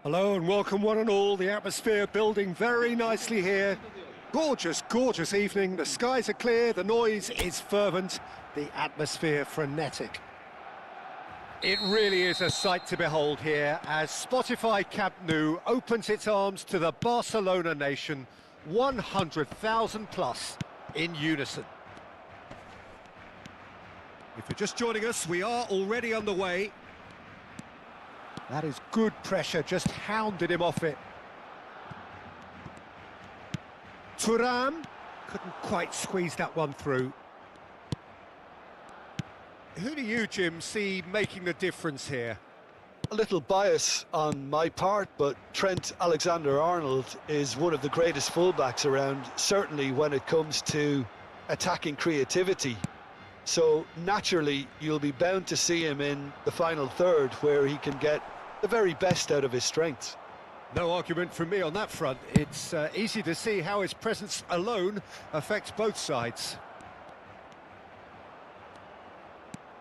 Hello and welcome one and all. The atmosphere building very nicely here. Gorgeous, gorgeous evening. The skies are clear, the noise is fervent, the atmosphere frenetic. It really is a sight to behold here as Spotify Camp Nou opens its arms to the Barcelona nation, 100,000 plus in unison. If you're just joining us, we are already underway. That is good pressure, just hounded him off it. Thuram couldn't quite squeeze that one through. Who do you, Jim, see making the difference here? A little bias on my part, but Trent Alexander-Arnold is one of the greatest fullbacks around, certainly when it comes to attacking creativity. So naturally, you'll be bound to see him in the final third where he can get the very best out of his strengths. No argument from me on that front. It's easy to see how his presence alone affects both sides.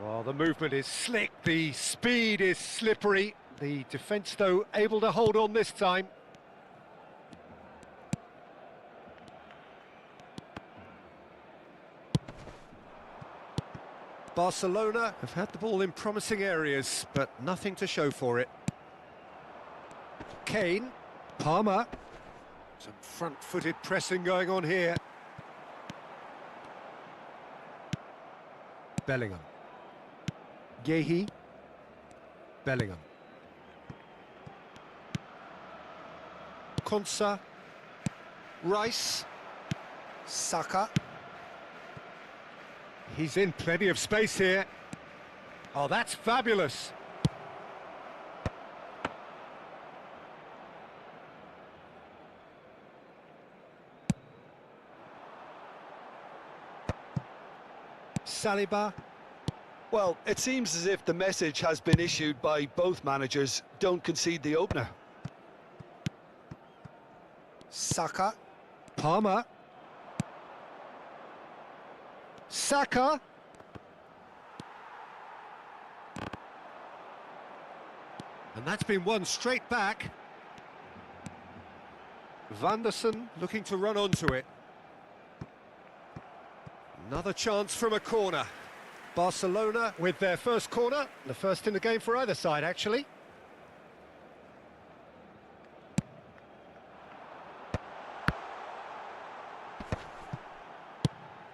Well, the movement is slick, the speed is slippery. The defence, though, able to hold on this time. Barcelona have had the ball in promising areas, but nothing to show for it. Kane, Palmer, some front-footed pressing going on here. Bellingham. Yehi. Bellingham. Konsa. Rice. Saka. He's in plenty of space here. Oh, that's fabulous. Saliba. Well, it seems as if the message has been issued by both managers: don't concede the opener. Saka. Palmer. Saka. And that's been won straight back. Vanderson looking to run onto it. Another chance from a corner. Barcelona with their first corner, the first in the game for either side, actually.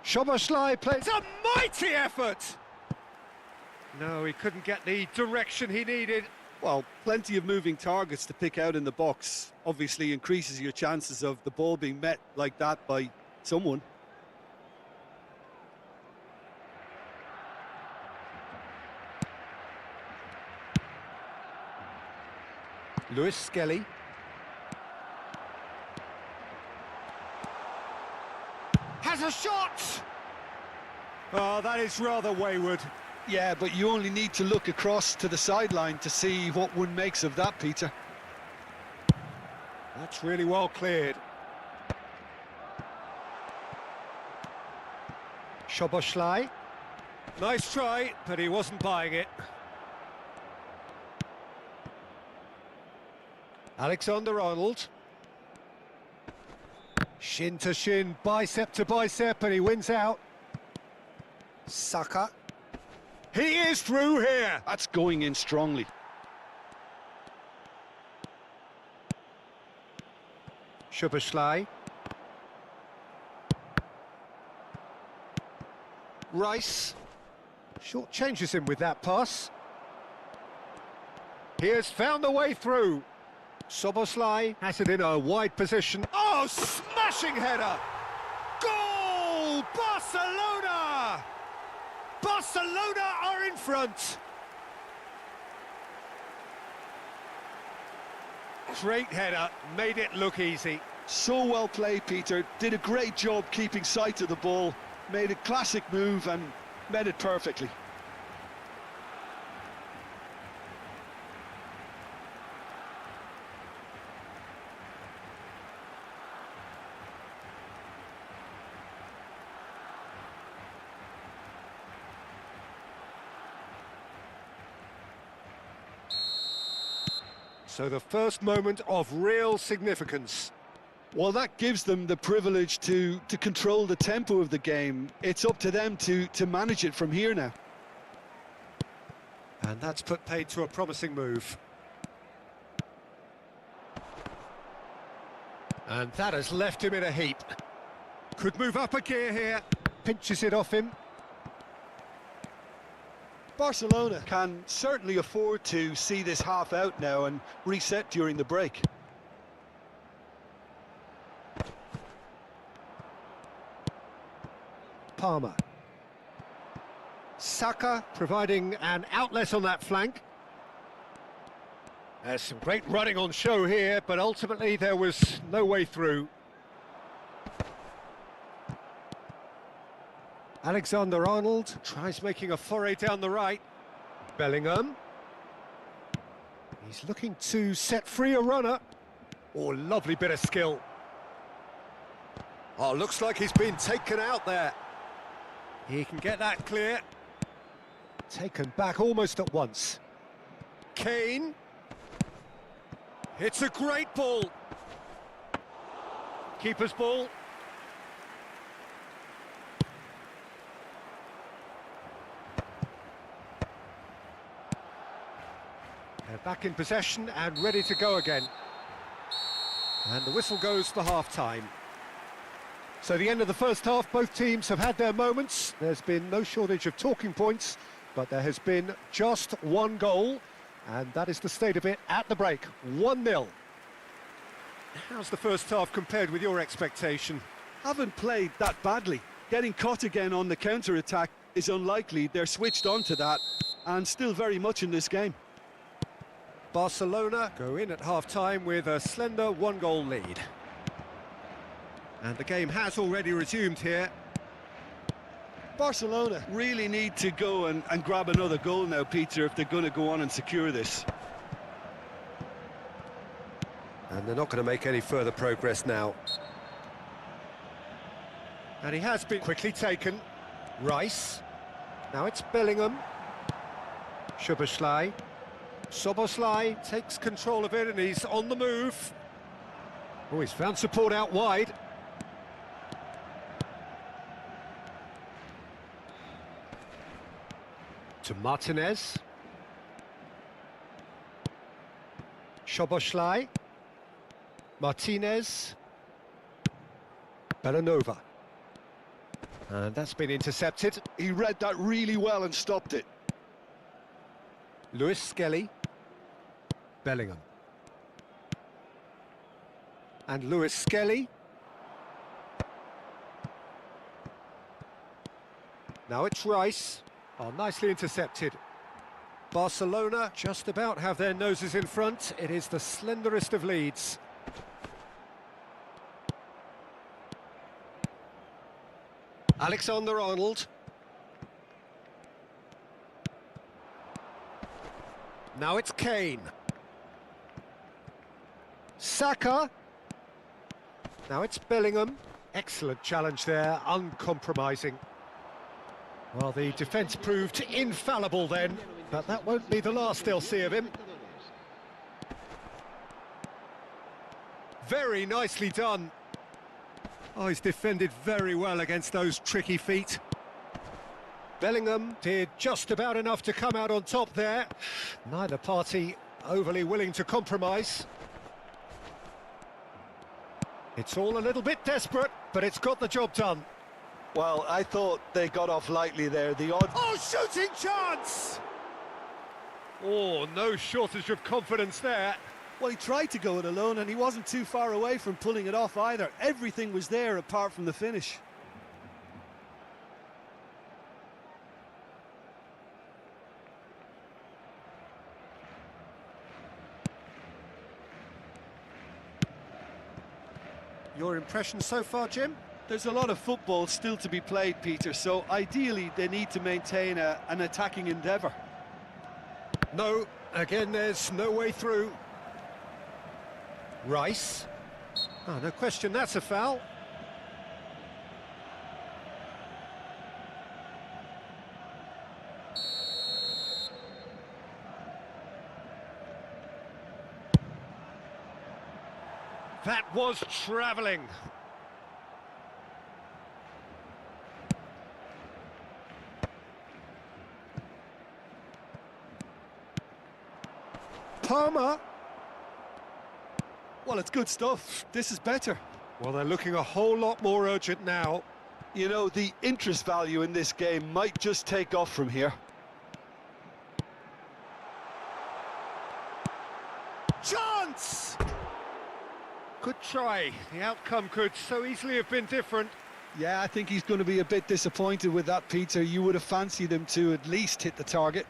Szoboszlai plays a mighty effort! No, he couldn't get the direction he needed. Well, plenty of moving targets to pick out in the box. Obviously increases your chances of the ball being met like that by someone. Lewis Skelly. Has a shot! Oh, that is rather wayward. Yeah, but you only need to look across to the sideline to see what one makes of that, Peter. That's really well cleared. Szoboszlai. Nice try, but he wasn't buying it. Alexander-Arnold. Shin to shin, bicep to bicep, and he wins out. Saka. He is through here! That's going in strongly. Szoboszlai. Rice. Short changes him with that pass. He has found the way through. Szoboszlai has it in a wide position. Oh, smashing header! Goal! Barcelona! Barcelona are in front! Great header, made it look easy. So well played, Peter. Did a great job keeping sight of the ball. Made a classic move and met it perfectly. So the first moment of real significance. Well, that gives them the privilege to control the tempo of the game. It's up to them to manage it from here now. And that's put paid to a promising move. And that has left him in a heap. Could move up a gear here. Pinches it off him. Barcelona can certainly afford to see this half out now and reset during the break. Palmer. Saka providing an outlet on that flank. There's some great running on show here, but ultimately there was no way through. Alexander-Arnold tries making a foray down the right. Bellingham. He's looking to set free a runner. Oh, lovely bit of skill. Oh, looks like he's been taken out there. He can get that clear. Taken back almost at once. Kane. It's a great ball. Keeper's ball. They're back in possession and ready to go again. And the whistle goes for half-time. So the end of the first half, both teams have had their moments. There's been no shortage of talking points, but there has been just one goal, and that is the state of it at the break, 1-0. How's the first half compared with your expectation? Haven't played that badly. Getting caught again on the counter-attack is unlikely. They're switched on to that, and still very much in this game. Barcelona go in at half-time with a slender one-goal lead. And the game has already resumed here. Barcelona Really need to go and grab another goal now, Peter, if they're going to go on and secure this. And they're not going to make any further progress now. And he has been quickly taken. Rice. Now it's Bellingham. Szoboszlai. Szoboszlai takes control of it and he's on the move. Oh, he's found support out wide. To Martinez. Szoboszlai. Martinez. Belanova. And that's been intercepted. He read that really well and stopped it. Lewis Skelly. Bellingham. And Lewis Skelly. Now it's Rice. Oh, nicely intercepted. Barcelona just about have their noses in front. It is the slenderest of leads. Alexander-Arnold. Now it's Kane. Saka. Now it's Bellingham. Excellent challenge there, uncompromising. Well, the defence proved infallible then, but that won't be the last they'll see of him. Very nicely done. Oh, he's defended very well against those tricky feet. Bellingham did just about enough to come out on top there. Neither party overly willing to compromise. It's all a little bit desperate, but it's got the job done. Well, I thought they got off lightly there. The odd... Oh, shooting chance! Oh, no shortage of confidence there. Well, he tried to go it alone and he wasn't too far away from pulling it off either. Everything was there apart from the finish. Your impression so far, Jim? There's a lot of football still to be played, Peter, so ideally they need to maintain an attacking endeavour. No, again, there's no way through. Rice. Oh, no question, that's a foul. That was travelling. Palmer. Well, it's good stuff. This is better. Well, they're looking a whole lot more urgent now. You know, the interest value in this game might just take off from here. Chance! Good try. The outcome could so easily have been different. Yeah, I think he's going to be a bit disappointed with that, Peter. You would have fancied him to at least hit the target.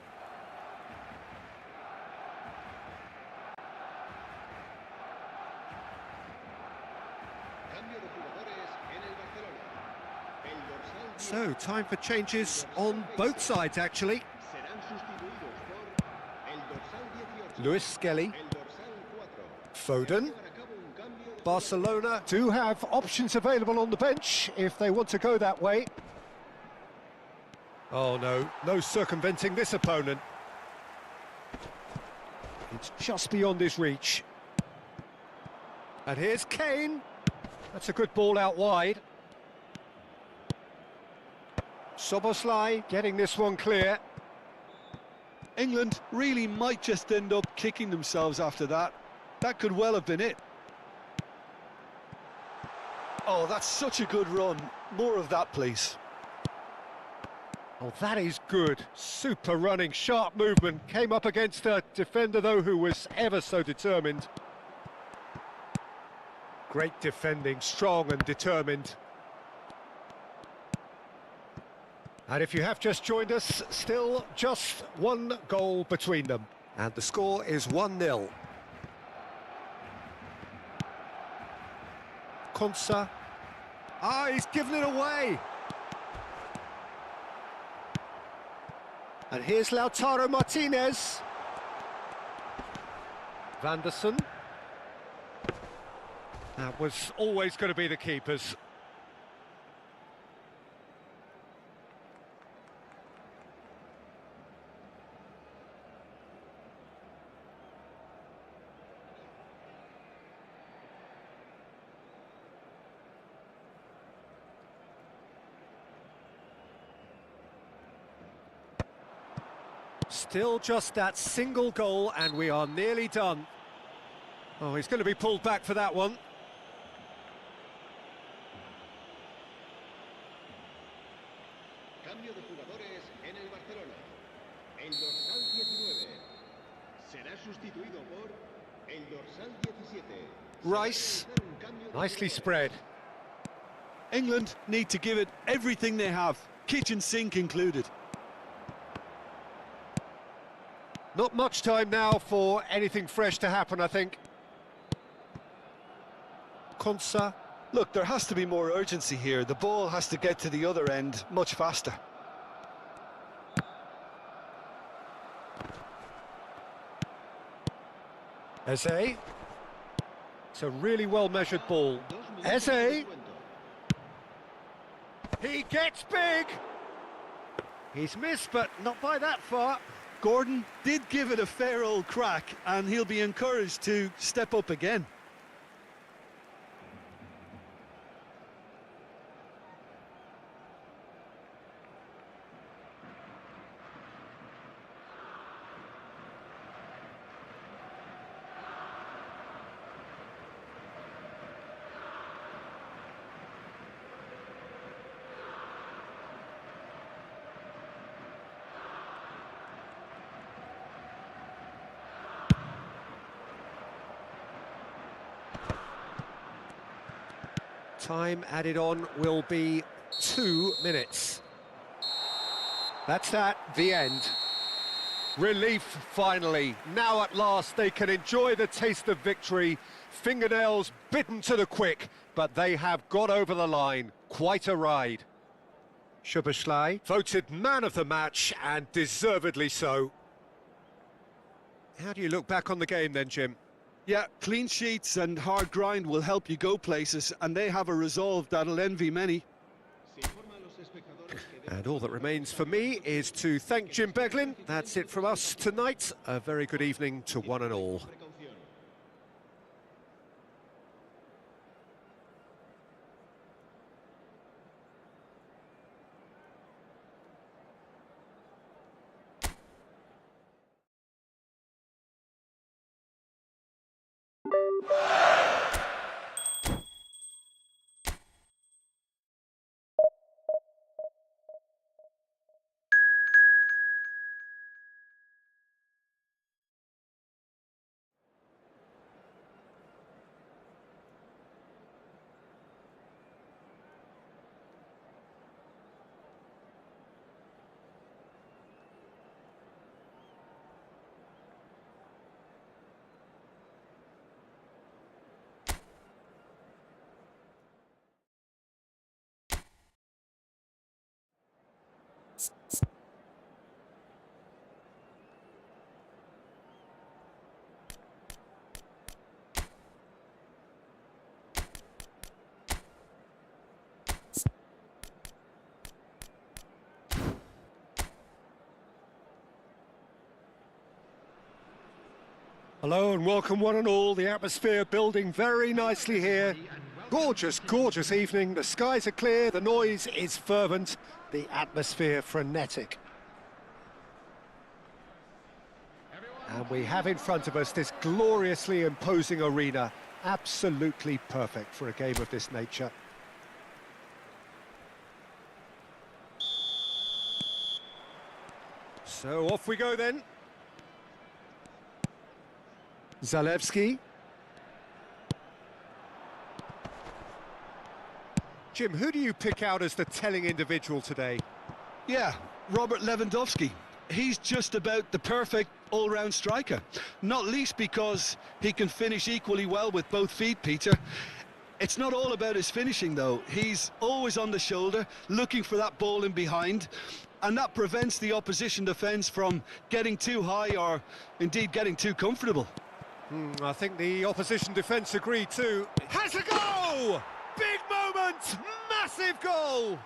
So, time for changes on both sides, actually. Luis Skelly. Foden. Barcelona do have options available on the bench if they want to go that way. Oh no, no circumventing this opponent. It's just beyond his reach. And here's Kane. That's a good ball out wide. Soboslai getting this one clear. England really might just end up kicking themselves after that. That could well have been it. Oh, that's such a good run. More of that, please. Oh, that is good. Super running, sharp movement. Came up against a defender, though, who was ever so determined. Great defending, strong and determined. And if you have just joined us, still just one goal between them. And the score is 1-0. Konsa. Ah, he's given it away. And here's Lautaro Martinez. Vanderson. That was always going to be the keepers. Still just that single goal and we are nearly done. Oh, he's going to be pulled back for that one. Cambio de jugadores en el Barcelona. El dorsal 19 será sustituido por el dorsal 17. Rice, nicely spread. England need to give it everything they have, kitchen sink included. Not much time now for anything fresh to happen, I think. Konsa. Look, there has to be more urgency here. The ball has to get to the other end much faster. Eze. It's a really well-measured ball. Eze. He gets big. He's missed, but not by that far. Gordon did give it a fair old crack, and he'll be encouraged to step up again. Time added on will be 2 minutes. That's that, the end. Relief, finally. Now at last they can enjoy the taste of victory. Fingernails bitten to the quick, but they have got over the line. Quite a ride. Szoboszlai voted man of the match, and deservedly so. How do you look back on the game then, Jim? Yeah, clean sheets and hard grind will help you go places, and they have a resolve that'll envy many. And all that remains for me is to thank Jim Beglin. That's it from us tonight. A very good evening to one and all. Hello and welcome one and all. The atmosphere building very nicely here. Gorgeous, gorgeous evening. The skies are clear, the noise is fervent, the atmosphere frenetic. And we have in front of us this gloriously imposing arena. Absolutely perfect for a game of this nature. So off we go then. Zalewski. Jim, who do you pick out as the telling individual today? Yeah, Robert Lewandowski. He's just about the perfect all-round striker. Not least because he can finish equally well with both feet, Peter. It's not all about his finishing, though. He's always on the shoulder, looking for that ball in behind, and that prevents the opposition defence from getting too high or, indeed, getting too comfortable. I think the opposition defence agree too. Has a goal! Big moment! Massive goal!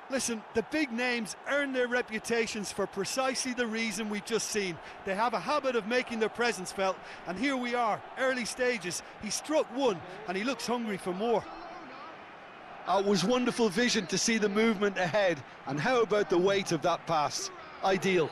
Listen, the big names earn their reputations for precisely the reason we've just seen. They have a habit of making their presence felt, and here we are, early stages. He struck one, and he looks hungry for more. It was wonderful vision to see the movement ahead, and how about the weight of that pass? Ideal.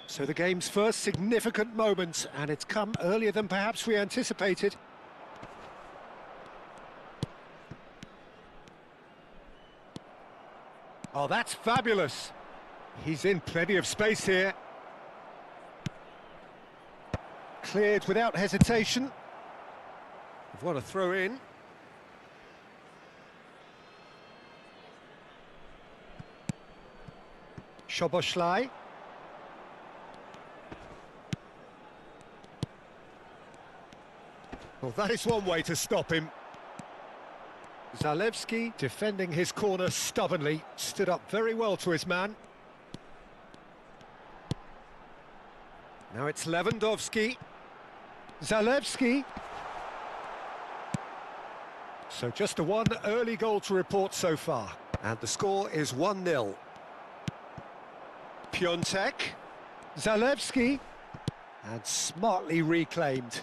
So the game's first significant moment, and it's come earlier than perhaps we anticipated. Oh, that's fabulous. He's in plenty of space here. Cleared without hesitation. What a throw in. Szoboszlai. Well, that is one way to stop him. Zalewski, defending his corner stubbornly, stood up very well to his man. Now it's Lewandowski. Zalewski. So just a one early goal to report so far. And the score is 1-0. Piontek. Zalewski. And smartly reclaimed.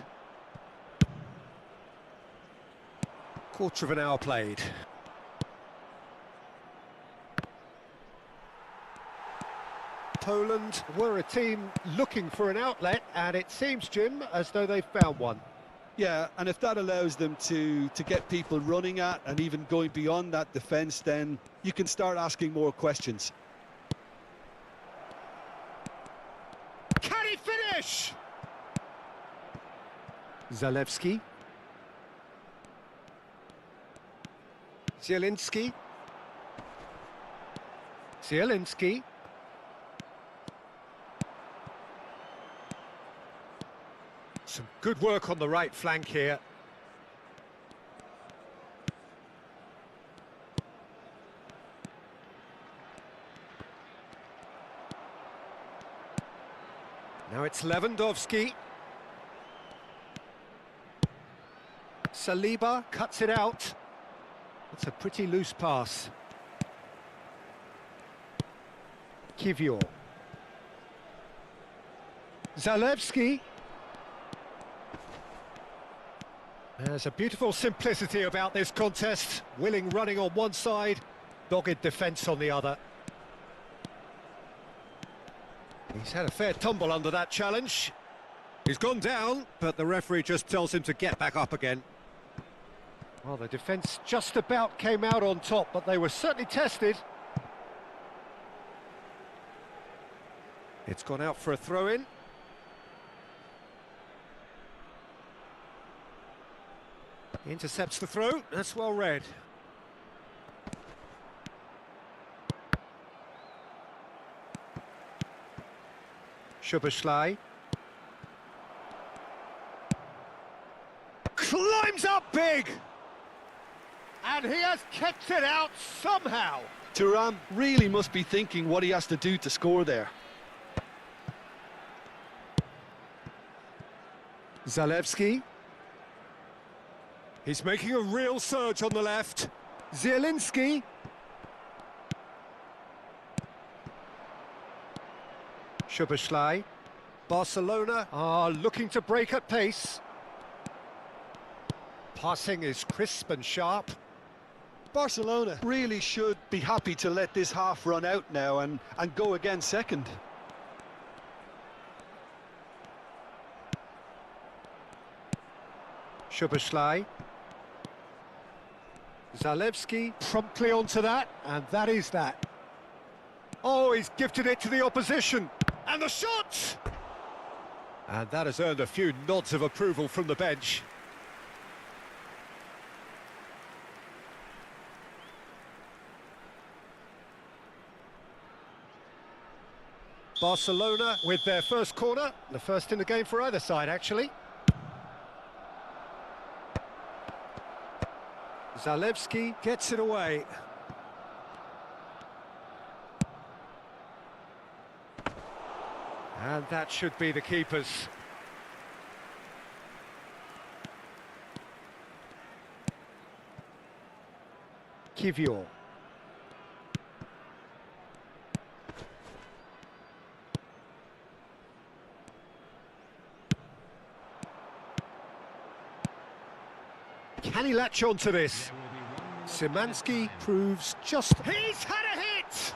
Quarter of an hour played. Poland were a team looking for an outlet, and it seems, Jim, as though they've found one. Yeah, and if that allows them to get people running at and even going beyond that defence, then you can start asking more questions. Can he finish? Zalewski. Zielinski. Zielinski. Some good work on the right flank here. Now it's Lewandowski. Saliba cuts it out. It's a pretty loose pass. Kivior. Zalewski. There's a beautiful simplicity about this contest. Willing running on one side, dogged defence on the other. He's had a fair tumble under that challenge. He's gone down, but the referee just tells him to get back up again. Well, the defence just about came out on top, but they were certainly tested. It's gone out for a throw-in. Intercepts the throw, that's well read. Szoboszlai. Climbs up big! And he has kept it out somehow. Thuram really must be thinking what he has to do to score there. Zalewski. He's making a real surge on the left. Zielinski. Szoboszlai. Barcelona are looking to break at pace. Passing is crisp and sharp. Barcelona really should be happy to let this half run out now and go again second. Szoboszlai. Zalewski promptly onto that, and that is that. Oh, he's gifted it to the opposition. And the shot! And that has earned a few nods of approval from the bench. Barcelona with their first corner, the first in the game for either side, actually. Zalewski gets it away. And that should be the keeper's. Kivior. Can he latch on to this? Szymanski proves just... He's had a hit!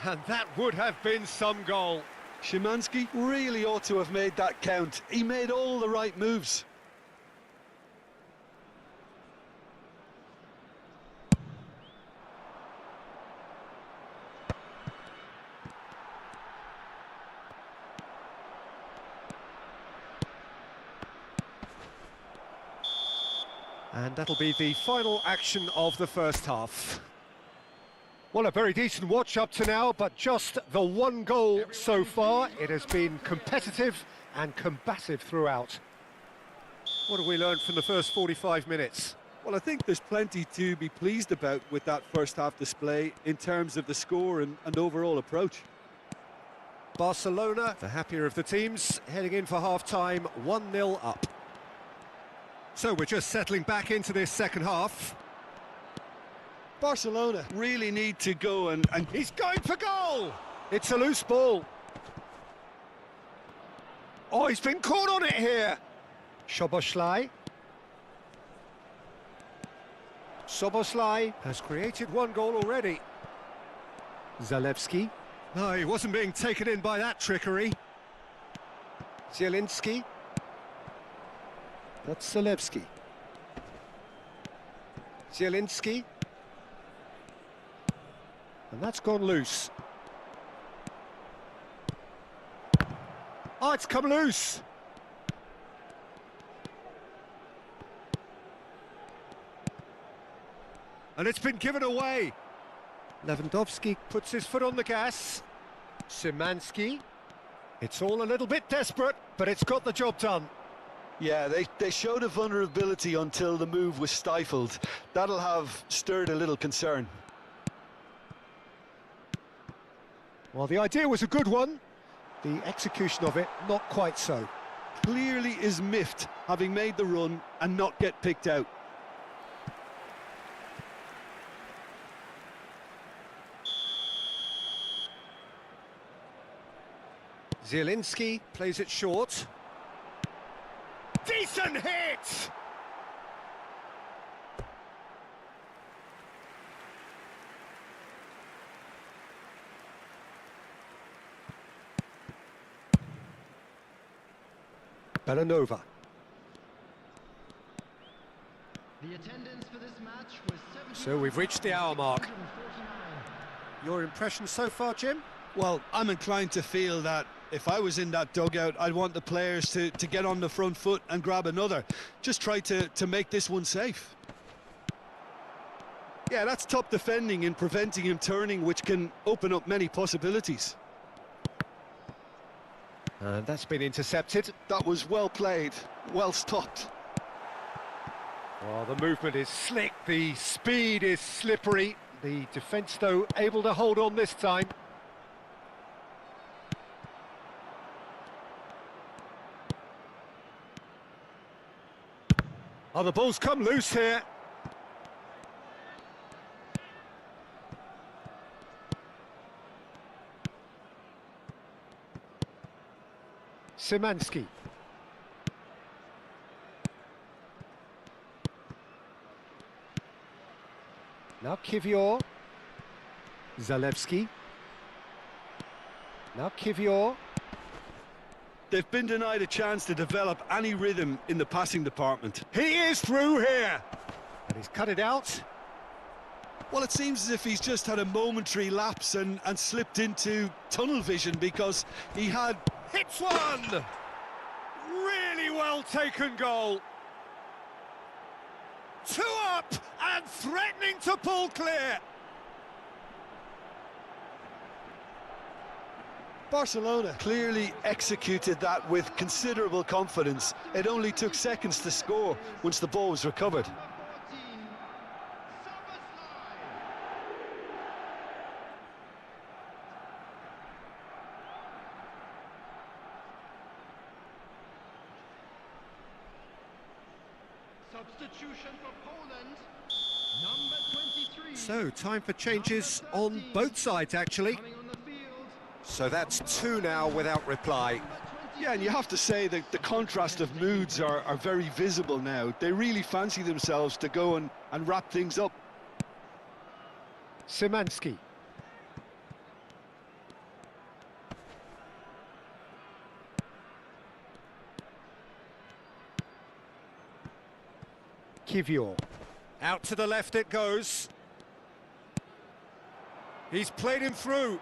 And that would have been some goal. Szymanski really ought to have made that count. He made all the right moves. And that'll be the final action of the first half. Well, a very decent watch up to now, but just the one goal so far. It has been competitive and combative throughout. What have we learned from the first 45 minutes? Well, I think there's plenty to be pleased about with that first half display in terms of the score and overall approach. Barcelona, the happier of the teams, heading in for half-time, 1-0 up. So we're just settling back into this second half. Barcelona Really need to go and He's going for goal! It's a loose ball. Oh, he's been caught on it here. Szoboszlai. Szoboszlai has created one goal already. Zalewski. No, he wasn't being taken in by that trickery. Zielinski. That's Zalewski. Zielinski. And that's gone loose. Oh, it's come loose. And it's been given away. Lewandowski puts his foot on the gas. Szymanski. It's all a little bit desperate, but it's got the job done. Yeah, they showed a vulnerability until the move was stifled. That'll have stirred a little concern. Well, the idea was a good one. The execution of it, not quite so. clearly is miffed having made the run and not get picked out. Zielinski plays it short. Decent hit! Belanova. The attendance for this match was 70. So we've reached the hour mark. Your impression so far, Jim? Well, I'm inclined to feel that if I was in that dugout, I'd want the players to get on the front foot and grab another. Just try to make this one safe. Yeah, that's top defending and preventing him turning, which can open up many possibilities. And that's been intercepted. That was well played, well stopped. Well, the movement is slick, the speed is slippery. The defence, though, able to hold on this time. Oh, the ball's come loose here. Szymanski. Now Kivior. Zalewski. Now Kivior. They've been denied a chance to develop any rhythm in the passing department. He is through here. And he's cut it out. Well, it seems as if he's just had a momentary lapse and slipped into tunnel vision because he had... Hits one! Really well taken goal. Two up and threatening to pull clear. Barcelona clearly executed that with considerable confidence. It only took seconds to score once the ball was recovered. Substitution for Poland, number 23. So, time for changes on both sides, actually. Coming on the field, So that's two now without reply. Yeah, and you have to say that the contrast of moods are very visible now. They really fancy themselves to go and wrap things up. Szymanski. Kivior. Out to the left it goes. He's played him through.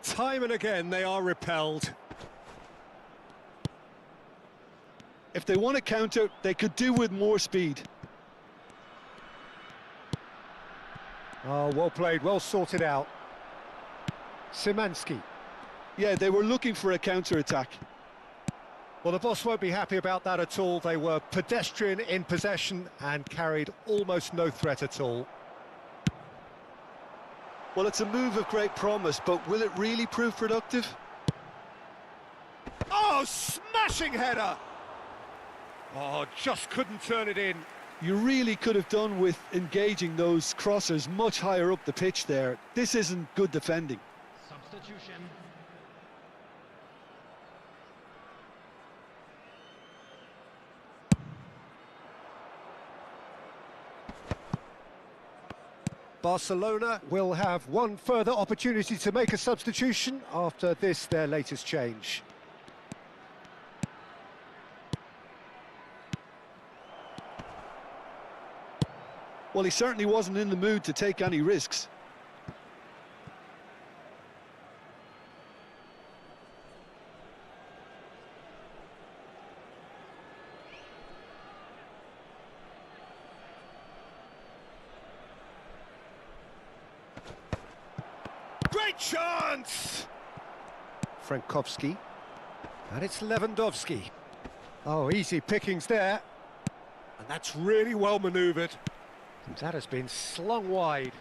Time and again they are repelled. If they want to counter, they could do with more speed. Oh, well played, well sorted out. Szymanski. Yeah, they were looking for a counter-attack. Well, the boss won't be happy about that at all. They were pedestrian in possession and carried almost no threat at all. Well, it's a move of great promise, but will it really prove productive? Oh, smashing header! Oh, just couldn't turn it in. You really could have done with engaging those crossers much higher up the pitch there. This isn't good defending. substitution. Barcelona will have one further opportunity to make a substitution after this, their latest change. Well, he certainly wasn't in the mood to take any risks. Great chance! Frankowski. And it's Lewandowski. Oh, easy pickings there. And that's really well manoeuvred. That has been slung wide.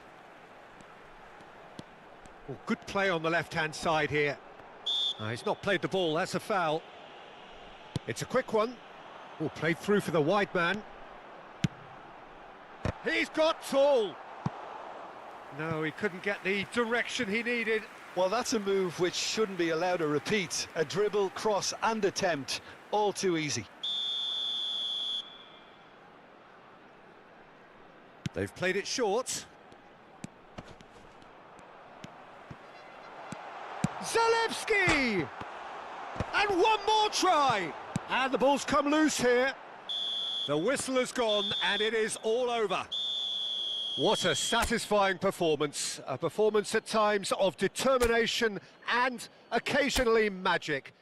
Oh, good play on the left-hand side here. He's not played the ball, that's a foul. It's a quick one. Oh, played through for the wide man. He's got tall. No, he couldn't get the direction he needed. Well, that's a move which shouldn't be allowed to repeat. A dribble, cross and attempt, all too easy. They've played it short. Zalewski! And one more try! And the ball's come loose here. The whistle has gone and it is all over. What a satisfying performance. A performance at times of determination and occasionally magic.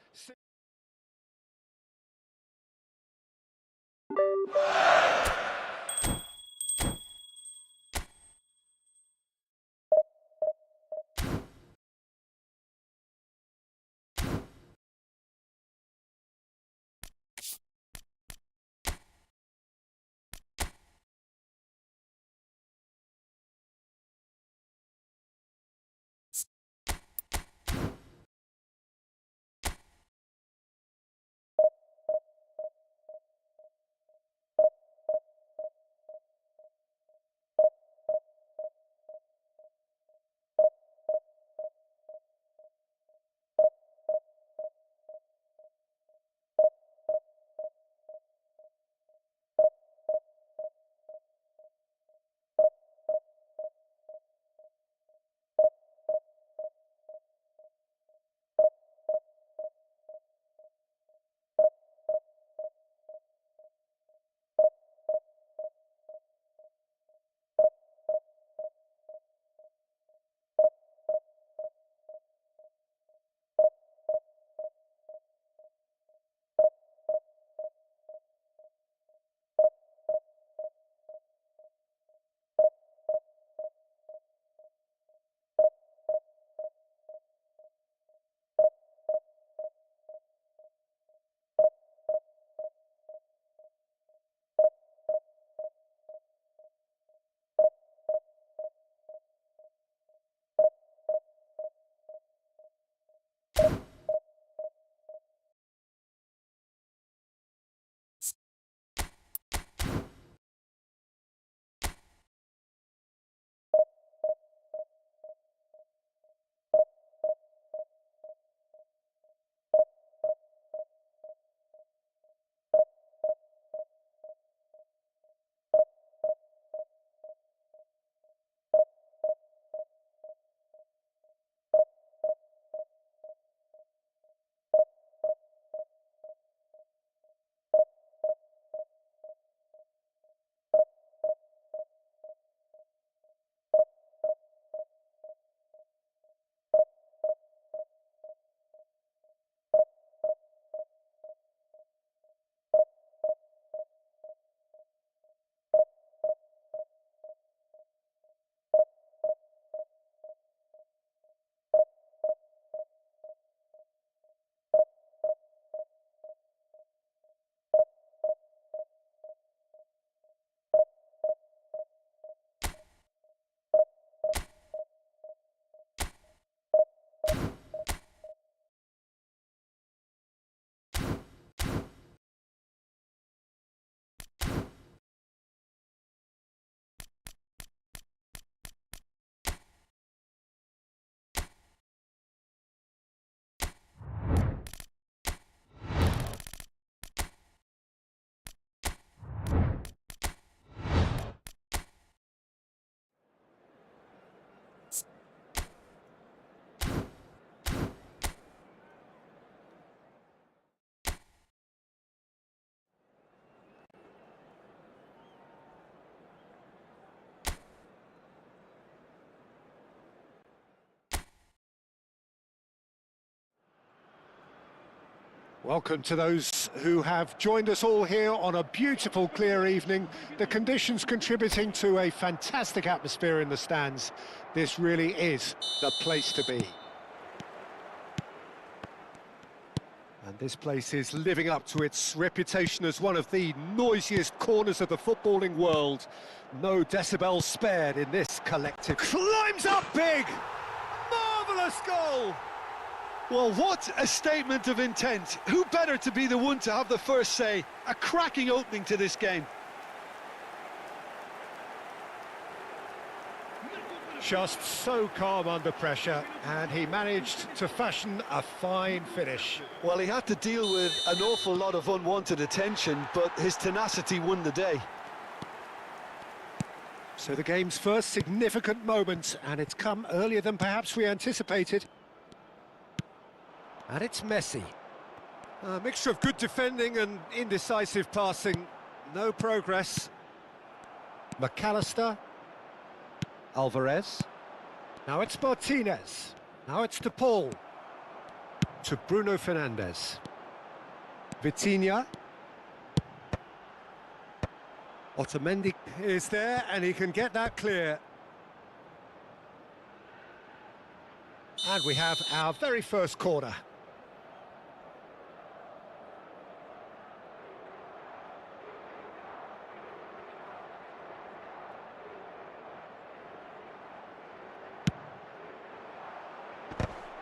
Welcome to those who have joined us all here on a beautiful, clear evening. The conditions contributing to a fantastic atmosphere in the stands. This really is the place to be. And this place is living up to its reputation as one of the noisiest corners of the footballing world. No decibels spared in this collective. Climbs up big! Marvellous goal! Well, what a statement of intent. Who better to be the one to have the first say? A cracking opening to this game. Just so calm under pressure, and he managed to fashion a fine finish. Well, he had to deal with an awful lot of unwanted attention, but his tenacity won the day. So the game's first significant moment, and it's come earlier than perhaps we anticipated. And it's Messi. A mixture of good defending and indecisive passing. No progress. McAllister. Alvarez. Now it's Martinez. Now it's De Paul. To Bruno Fernandes. Vitinha. Otamendi is there, and he can get that clear. And we have our very first corner.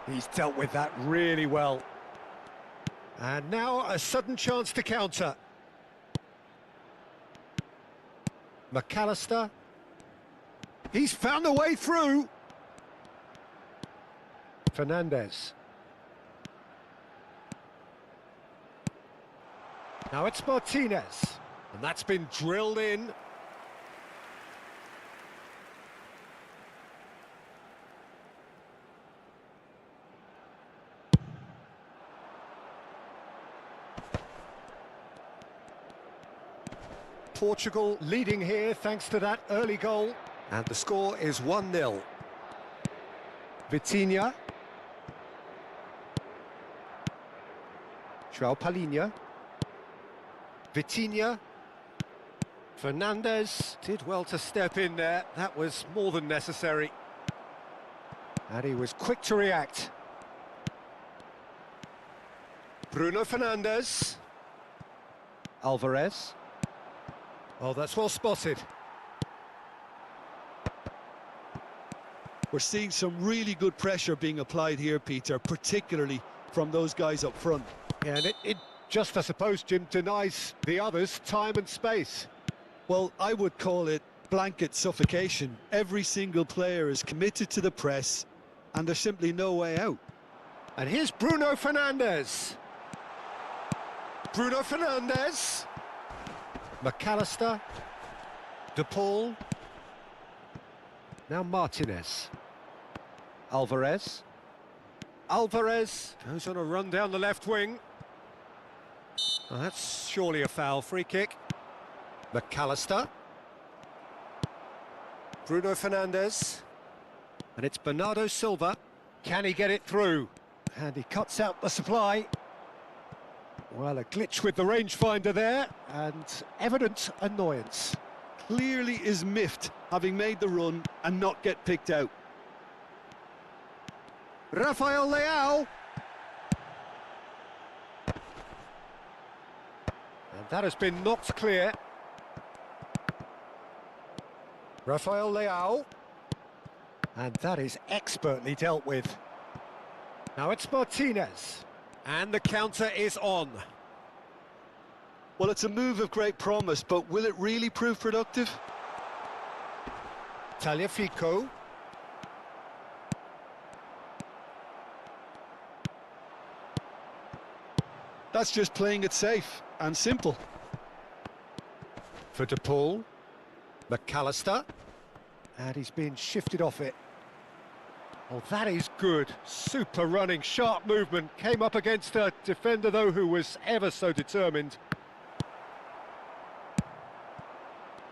He's dealt with that really well. And now a sudden chance to counter. McAllister. He's found a way through. Fernandes. Now it's Martinez. And that's been drilled in. Portugal leading here thanks to that early goal. And the score is 1-0. Vitinha. João Palhinha. Vitinha. Fernandes did well to step in there. That was more than necessary. And he was quick to react. Bruno Fernandes. Alvarez. Oh, that's well spotted. We're seeing some really good pressure being applied here, Peter, particularly from those guys up front. Yeah, and it just, I suppose, Jim, denies the others time and space. Well, I would call it blanket suffocation. Every single player is committed to the press, and there's simply no way out. And here's Bruno Fernandes. Bruno Fernandes. McAllister. De Paul. Now Martinez. Alvarez. Alvarez goes on a run down the left wing. Oh, that's surely a foul. Free kick. McAllister. Bruno Fernandes. And it's Bernardo Silva. Can he get it through? And he cuts out the supply. Well, a glitch with the rangefinder there, and evident annoyance. Clearly is miffed, having made the run and not get picked out. Rafael Leao. And that has been knocked clear. Rafael Leao. And that is expertly dealt with. Now it's Martinez. And the counter is on. Well, it's a move of great promise, but will it really prove productive? Tagliafico. That's just playing it safe and simple. For De Paul. McAllister. And he's been shifted off it. Oh, that is good. Super running, sharp movement. Came up against a defender, though, who was ever so determined.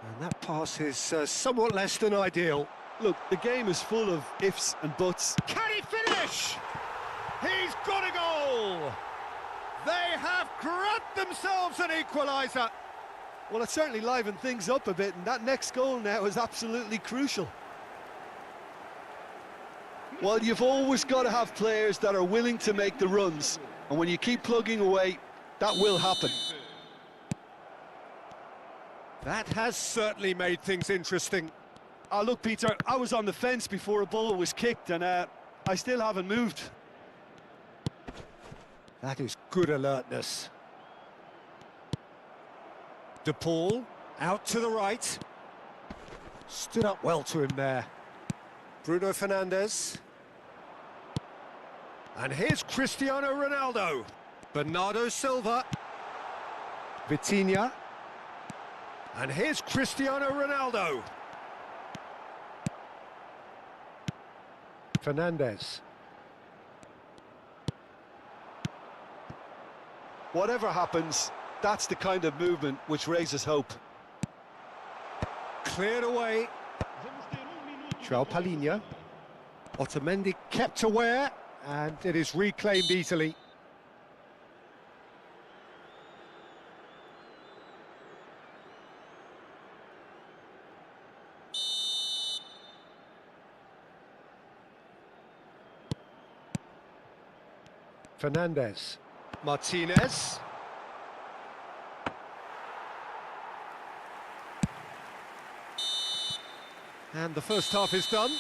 And that pass is somewhat less than ideal. Look, the game is full of ifs and buts. Can he finish? He's got a goal! They have grabbed themselves an equaliser. Well, it certainly livened things up a bit, and that next goal now is absolutely crucial. Well, you've always got to have players that are willing to make the runs, and when you keep plugging away, that will happen. That has certainly made things interesting. Look, Peter, I was on the fence before a ball was kicked, and I still haven't moved. That is good alertness. De Paul, out to the right. Stood up well to him there. Bruno Fernandes. And here's Cristiano Ronaldo. Bernardo Silva. Vitinha. And here's Cristiano Ronaldo. Fernandes. Whatever happens, that's the kind of movement which raises hope. Cleared away. João Palhinha. Otamendi kept aware, and it is reclaimed easily. Fernandes. Martinez. And the first half is done.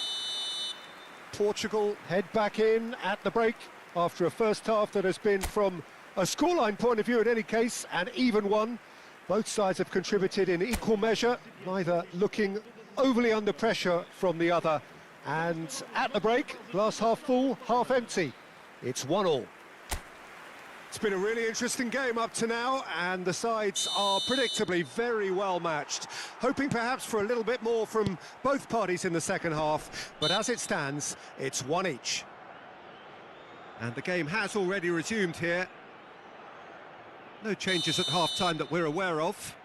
Portugal head back in at the break after a first half that has been, from a scoreline point of view in any case, an even one. Both sides have contributed in equal measure, neither looking overly under pressure from the other. And at the break, glass half full, half empty. It's 1-1. It's been a really interesting game up to now, and the sides are predictably very well matched. Hoping perhaps for a little bit more from both parties in the second half, but as it stands, it's 1 each. And the game has already resumed here. No changes at half-time that we're aware of.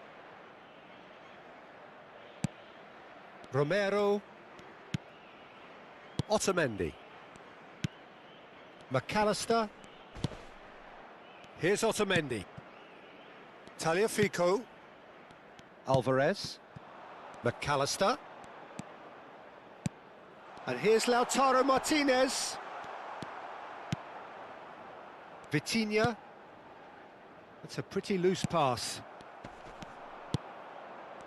Romero. Otamendi. McAllister. Here's Otamendi. Tagliafico. Alvarez. McAllister. And here's Lautaro Martinez. Vitinha. That's a pretty loose pass.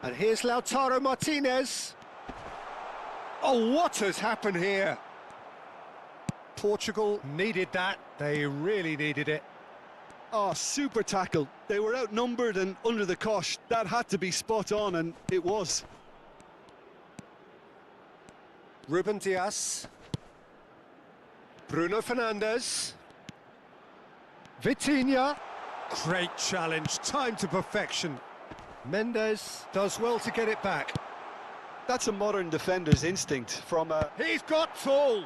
And here's Lautaro Martinez. Oh, what has happened here? Portugal needed that. They really needed it. Oh, super tackle. They were outnumbered and under the cosh. That had to be spot on, and it was. Ruben Dias. Bruno Fernandes. Vitinha. Great challenge, timed to perfection. Mendes does well to get it back. That's a modern defender's instinct from a... He's got tall.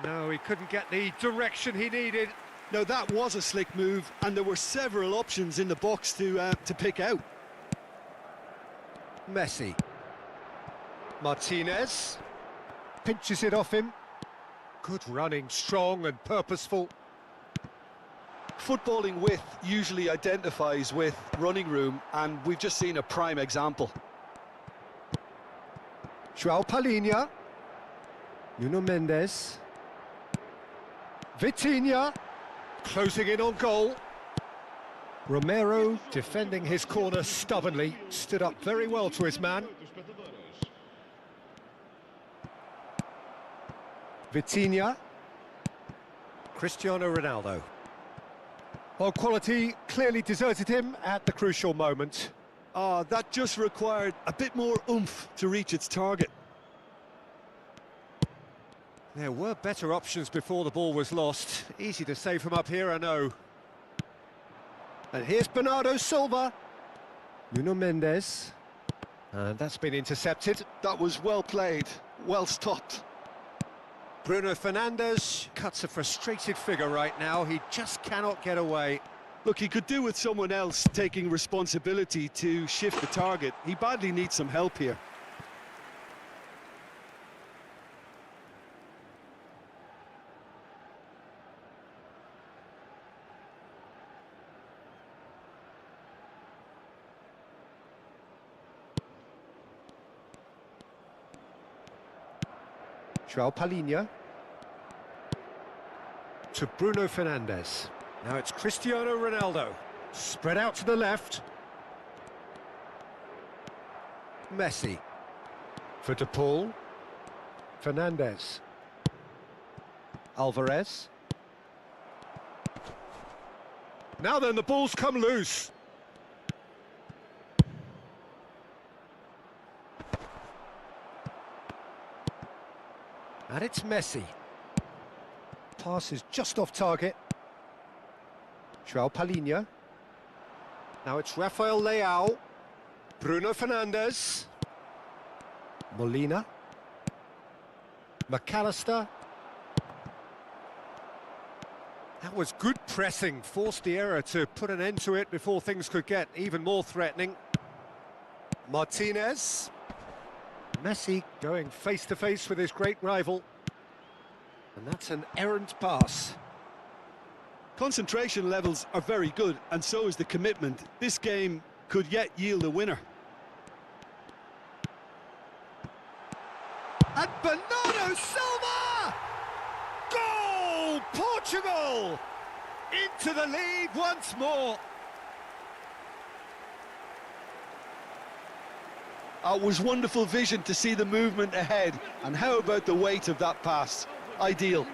No, he couldn't get the direction he needed. Now, that was a slick move, and there were several options in the box to pick out. Messi. Martinez. Pinches it off him. Good running, strong and purposeful. Footballing width usually identifies with running room, and we've just seen a prime example. João Palhinha. Nuno Mendes. Vitinha. Closing in on goal. Romero defending his corner stubbornly. Stood up very well to his man. Vitinha. Cristiano Ronaldo. Well, quality clearly deserted him at the crucial moment. That just required a bit more oomph to reach its target. There were better options before the ball was lost. Easy to say from up here, I know. And here's Bernardo Silva. Nuno Mendes. And that's been intercepted. That was well played, well stopped. Bruno Fernandes cuts a frustrated figure right now. He just cannot get away. Look, he could do with someone else taking responsibility to shift the target. He badly needs some help here. João Palhinha. To Bruno Fernandes. Now it's Cristiano Ronaldo. Spread out to the left. Messi. For De Paul. Fernandes. Alvarez. Now then, the ball's come loose. And it's Messi. Pass is just off target. João Palhinha. Now it's Rafael Leao. Bruno Fernandes. Molina. McAllister. That was good pressing, forced the error to put an end to it before things could get even more threatening. Martinez. Messi going face-to-face with his great rival. And that's an errant pass. Concentration levels are very good, and so is the commitment. This game could yet yield a winner. And Bernardo Silva! Goal! Portugal! Into the lead once more. It was wonderful vision to see the movement ahead, and how about the weight of that pass? Ideal.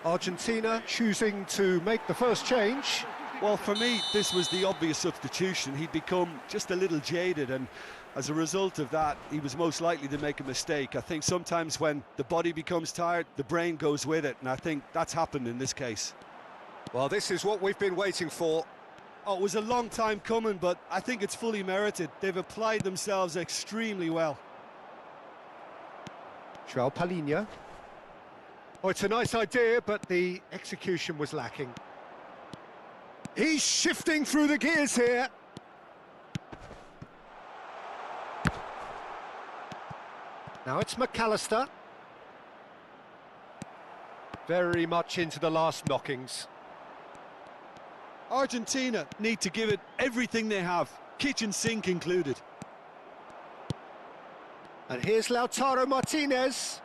Argentina choosing to make the first change. Well, for me, this was the obvious substitution. He'd become just a little jaded, and as a result of that, he was most likely to make a mistake. I think sometimes when the body becomes tired, the brain goes with it, and I think that's happened in this case. Well, this is what we've been waiting for. Oh, it was a long time coming, but I think it's fully merited. They've applied themselves extremely well. João Palhinha. Oh, it's a nice idea, but the execution was lacking. He's shifting through the gears here. Now it's McAllister. Very much into the last knockings. Argentina need to give it everything they have, kitchen sink included. And here's Lautaro Martinez.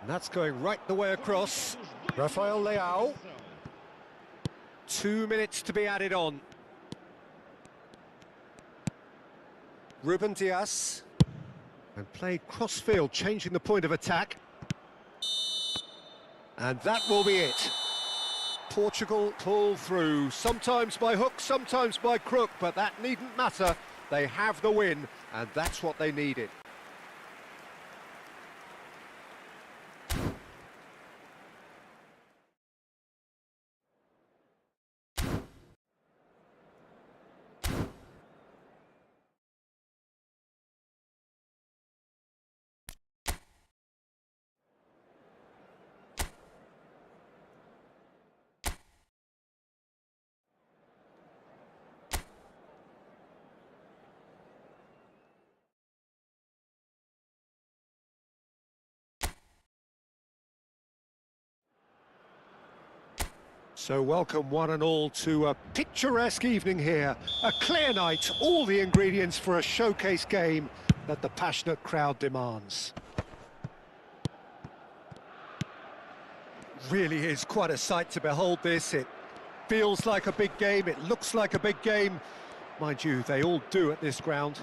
And that's going right the way across. Rafael Leao. 2 minutes to be added on. Ruben Dias. And played cross-field, changing the point of attack. And that will be it. Portugal pull through, sometimes by hook, sometimes by crook, but that needn't matter. They have the win, and that's what they needed. So welcome one and all to a picturesque evening here. A clear night, all the ingredients for a showcase game that the passionate crowd demands. Really is quite a sight to behold this. It feels like a big game, it looks like a big game. Mind you, they all do at this ground.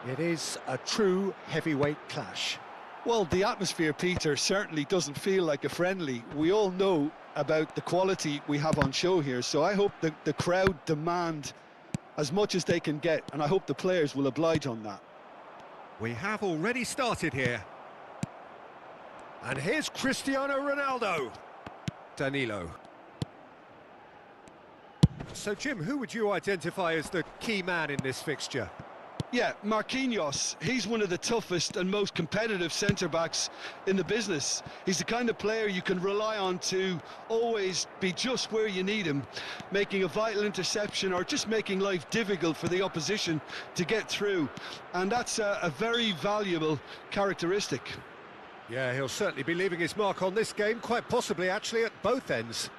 It is a true heavyweight clash. Well, the atmosphere, Peter, certainly doesn't feel like a friendly. We all know about the quality we have on show here, so I hope that the crowd demand as much as they can get, and I hope the players will oblige on that. We have already started here. And here's Cristiano Ronaldo. Danilo. So, Jim, who would you identify as the key man in this fixture? Yeah, Marquinhos, he's one of the toughest and most competitive centre-backs in the business. He's the kind of player you can rely on to always be just where you need him, making a vital interception or just making life difficult for the opposition to get through. And that's a very valuable characteristic. Yeah, he'll certainly be leaving his mark on this game, quite possibly actually at both ends.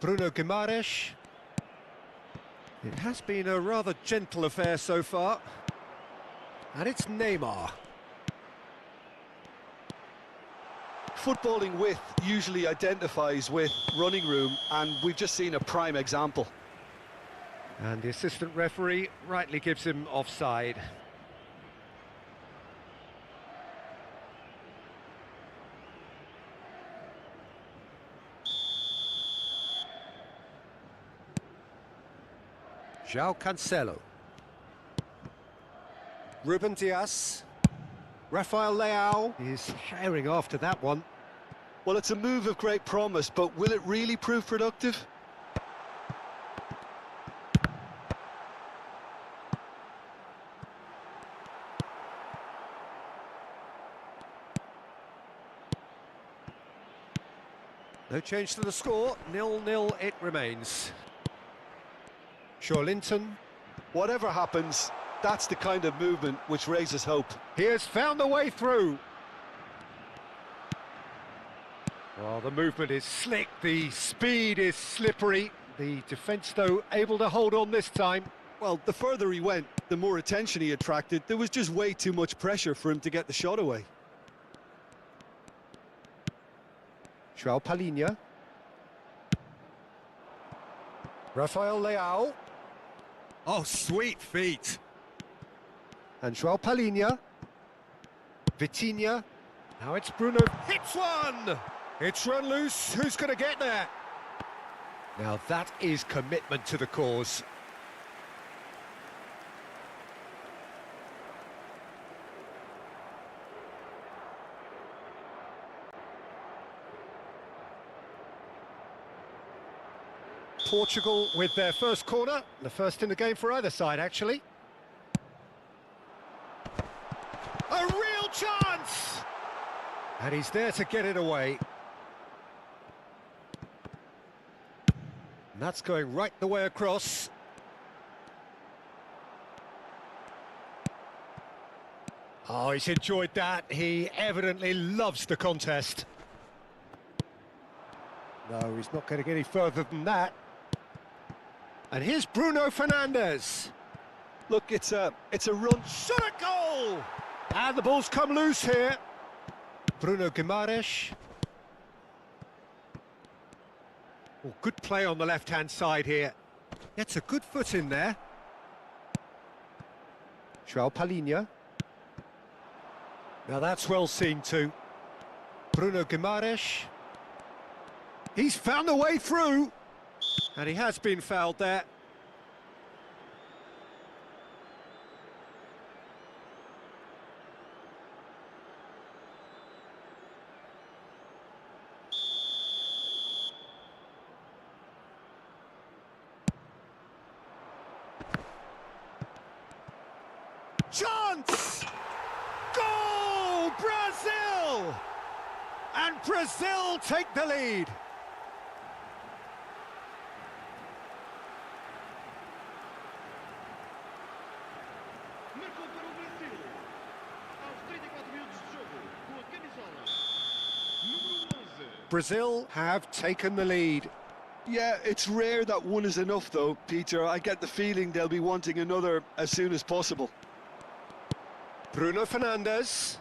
Bruno Guimaraes. It has been a rather gentle affair so far. And it's Neymar. Footballing width usually identifies with running room, and we've just seen a prime example. And the assistant referee rightly gives him offside. João Cancelo. Ruben Dias. Rafael Leao is herring after that one. Well, it's a move of great promise, but will it really prove productive? No change to the score, 0-0 it remains. Linton. Whatever happens, that's the kind of movement which raises hope. He has found the way through. Well, the movement is slick, the speed is slippery. The defence, though, able to hold on this time. Well, the further he went, the more attention he attracted. There was just way too much pressure for him to get the shot away. João Palhinha. Rafael Leao. Oh, sweet feet. And João Palhinha. Vitinha. Now it's Bruno. Hits one! It's run loose. Who's going to get there? Now that is commitment to the cause. Portugal with their first corner, the first in the game for either side, actually. A real chance! And he's there to get it away. And that's going right the way across. Oh, he's enjoyed that. He evidently loves the contest. No, he's not going to get any further than that. And here's Bruno Fernandes. Look, it's a run. Shot a goal! And the ball's come loose here. Bruno Guimaraes. Oh, good play on the left-hand side here. Gets a good foot in there. João Palhinha. Now that's well seen too. Bruno Guimaraes. He's found a way through. And he has been fouled there. Chance! Goal! Brazil! And Brazil take the lead. Marcou para o Brasil. Aos 34 minutos de jogo, com a camisola número 11. Brazil have taken the lead. Yeah, it's rare that one is enough, though, Peter. I get the feeling they'll be wanting another as soon as possible. Bruno Fernandes.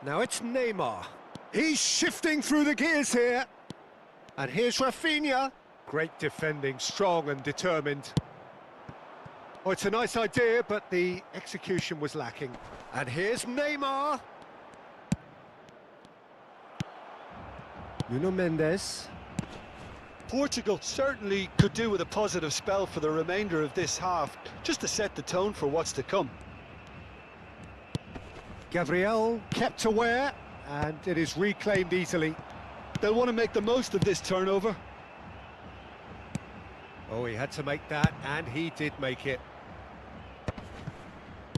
Now it's Neymar. He's shifting through the gears here. And here's Rafinha. Great defending, strong and determined. Oh, it's a nice idea, but the execution was lacking. And here's Neymar. Nuno Mendes. Portugal certainly could do with a positive spell for the remainder of this half, just to set the tone for what's to come. Gabriel kept aware, and it is reclaimed easily. They'll want to make the most of this turnover. Oh, he had to make that, and he did make it.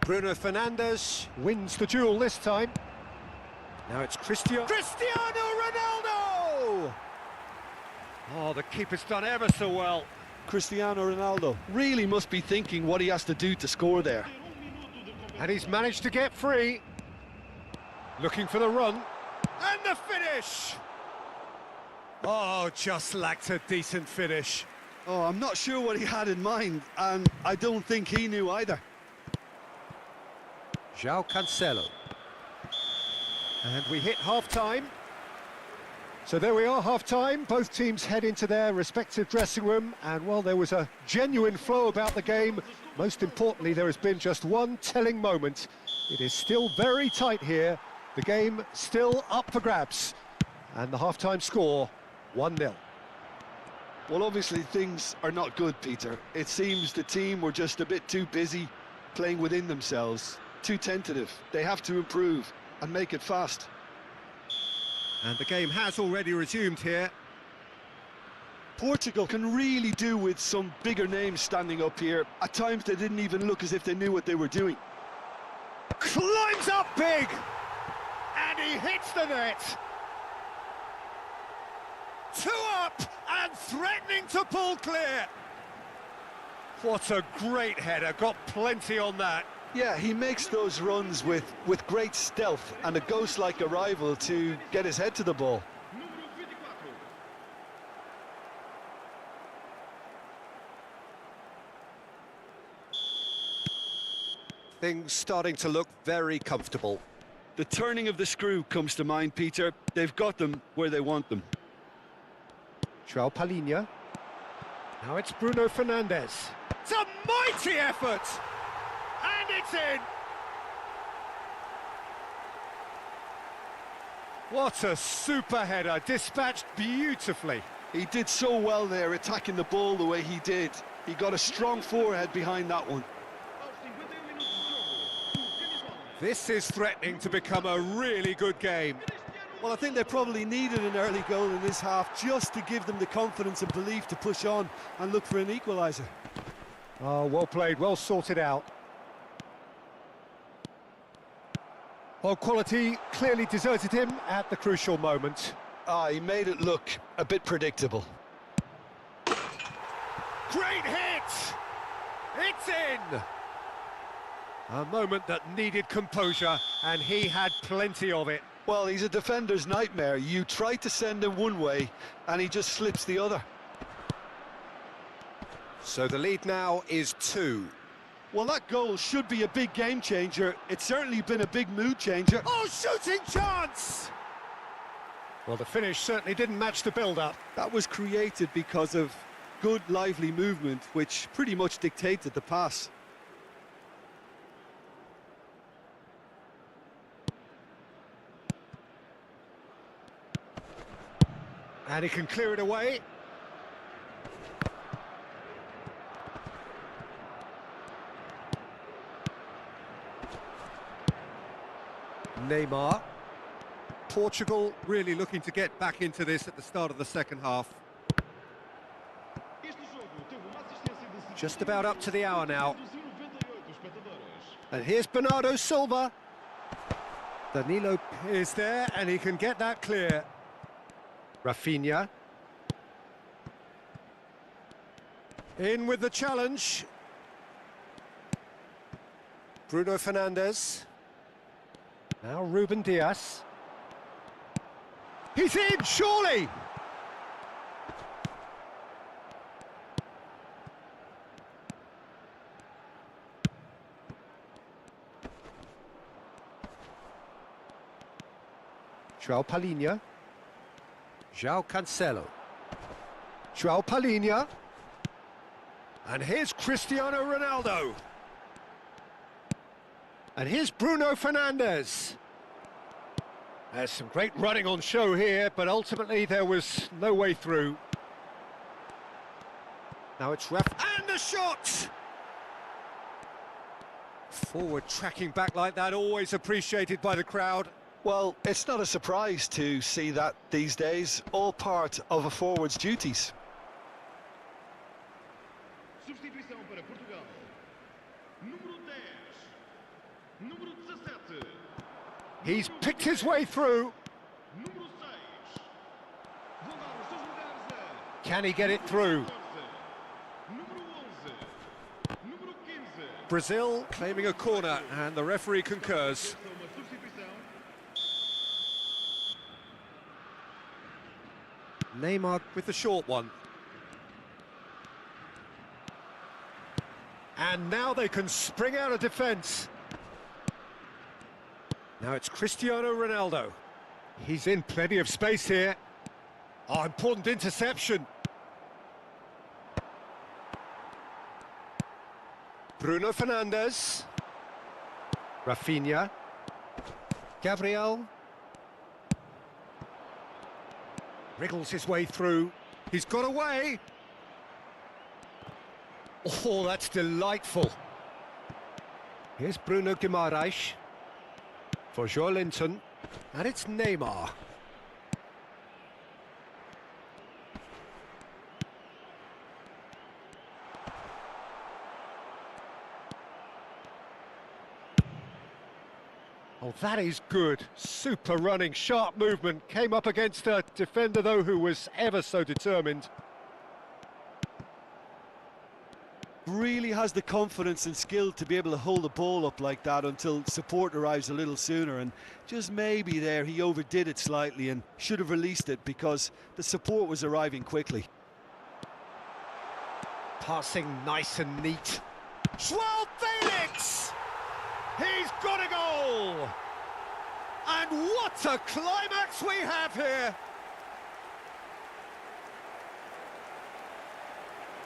Bruno Fernandes wins the duel this time. Now it's Cristiano Ronaldo! Oh, the keeper's done ever so well. Cristiano Ronaldo really must be thinking what he has to do to score there. And he's managed to get free. Looking for the run. And the finish! Oh, just lacked a decent finish. Oh, I'm not sure what he had in mind, and I don't think he knew either. João Cancelo. And we hit half-time. So there we are, half-time. Both teams head into their respective dressing room, and while there was a genuine flow about the game, most importantly, there has been just one telling moment. It is still very tight here. The game still up for grabs. And the half-time score, 1-0. Well, obviously things are not good, Peter. It seems the team were just a bit too busy playing within themselves, too tentative. They have to improve and make it fast. And the game has already resumed here. Portugal can really do with some bigger names standing up here. At times they didn't even look as if they knew what they were doing. Climbs up big! And he hits the net! 2 up and threatening to pull clear! What a great header, got plenty on that. Yeah, he makes those runs with great stealth and a ghost-like arrival to get his head to the ball. Things starting to look very comfortable. The turning of the screw comes to mind, Peter. They've got them where they want them. João Palhinha. Now it's Bruno Fernandes. It's a mighty effort! And it's in! What a super header, dispatched beautifully. He did so well there, attacking the ball the way he did. He got a strong forehead behind that one. This is threatening to become a really good game. Well, I think they probably needed an early goal in this half just to give them the confidence and belief to push on and look for an equaliser. Oh, well played, well sorted out. Well, quality clearly deserted him at the crucial moment. He made it look a bit predictable. Great hit! It's in! A moment that needed composure, and he had plenty of it. Well, he's a defender's nightmare. You try to send him one way, and he just slips the other. So the lead now is 2. Well, that goal should be a big game changer. It's certainly been a big mood changer. Oh, shooting chance! Well, the finish certainly didn't match the build-up. That was created because of good, lively movement, which pretty much dictated the pass. And he can clear it away. Neymar. Portugal really looking to get back into this at the start of the second half. Just about up to the hour now. And here's Bernardo Silva. Danilo is there and he can get that clear. Rafinha. In with the challenge. Bruno Fernandes. Now Ruben Dias. He's in, surely! João Palhinha. João Cancelo. João Palhinha. And here's Cristiano Ronaldo. And here's Bruno Fernandes. There's some great running on show here, but ultimately there was no way through. Now it's And the shot! Forward tracking back like that, always appreciated by the crowd. Well, it's not a surprise to see that these days, all part of a forward's duties. Substituição para Portugal. Número 10. Número 17. He's picked his way through. Número 6. Vão dar os seus lugares a... Can he get it through? Número 11. Número 15. Brazil claiming a corner, and the referee concurs. Uma substituição. Neymar with the short one. And now they can spring out of defence. Now it's Cristiano Ronaldo. He's in plenty of space here. Oh, important interception. Bruno Fernandes. Rafinha. Gabriel. Wriggles his way through. He's got away. Oh, that's delightful. Here's Bruno Guimaraes for Joelinton, and it's Neymar. Oh, that is good. Super running, sharp movement. Came up against a defender, though, who was ever so determined. Really has the confidence and skill to be able to hold the ball up like that until support arrives a little sooner, and just maybe there he overdid it slightly and should have released it because the support was arriving quickly. Passing nice and neat. João Felix! He's got a goal! And what a climax we have here!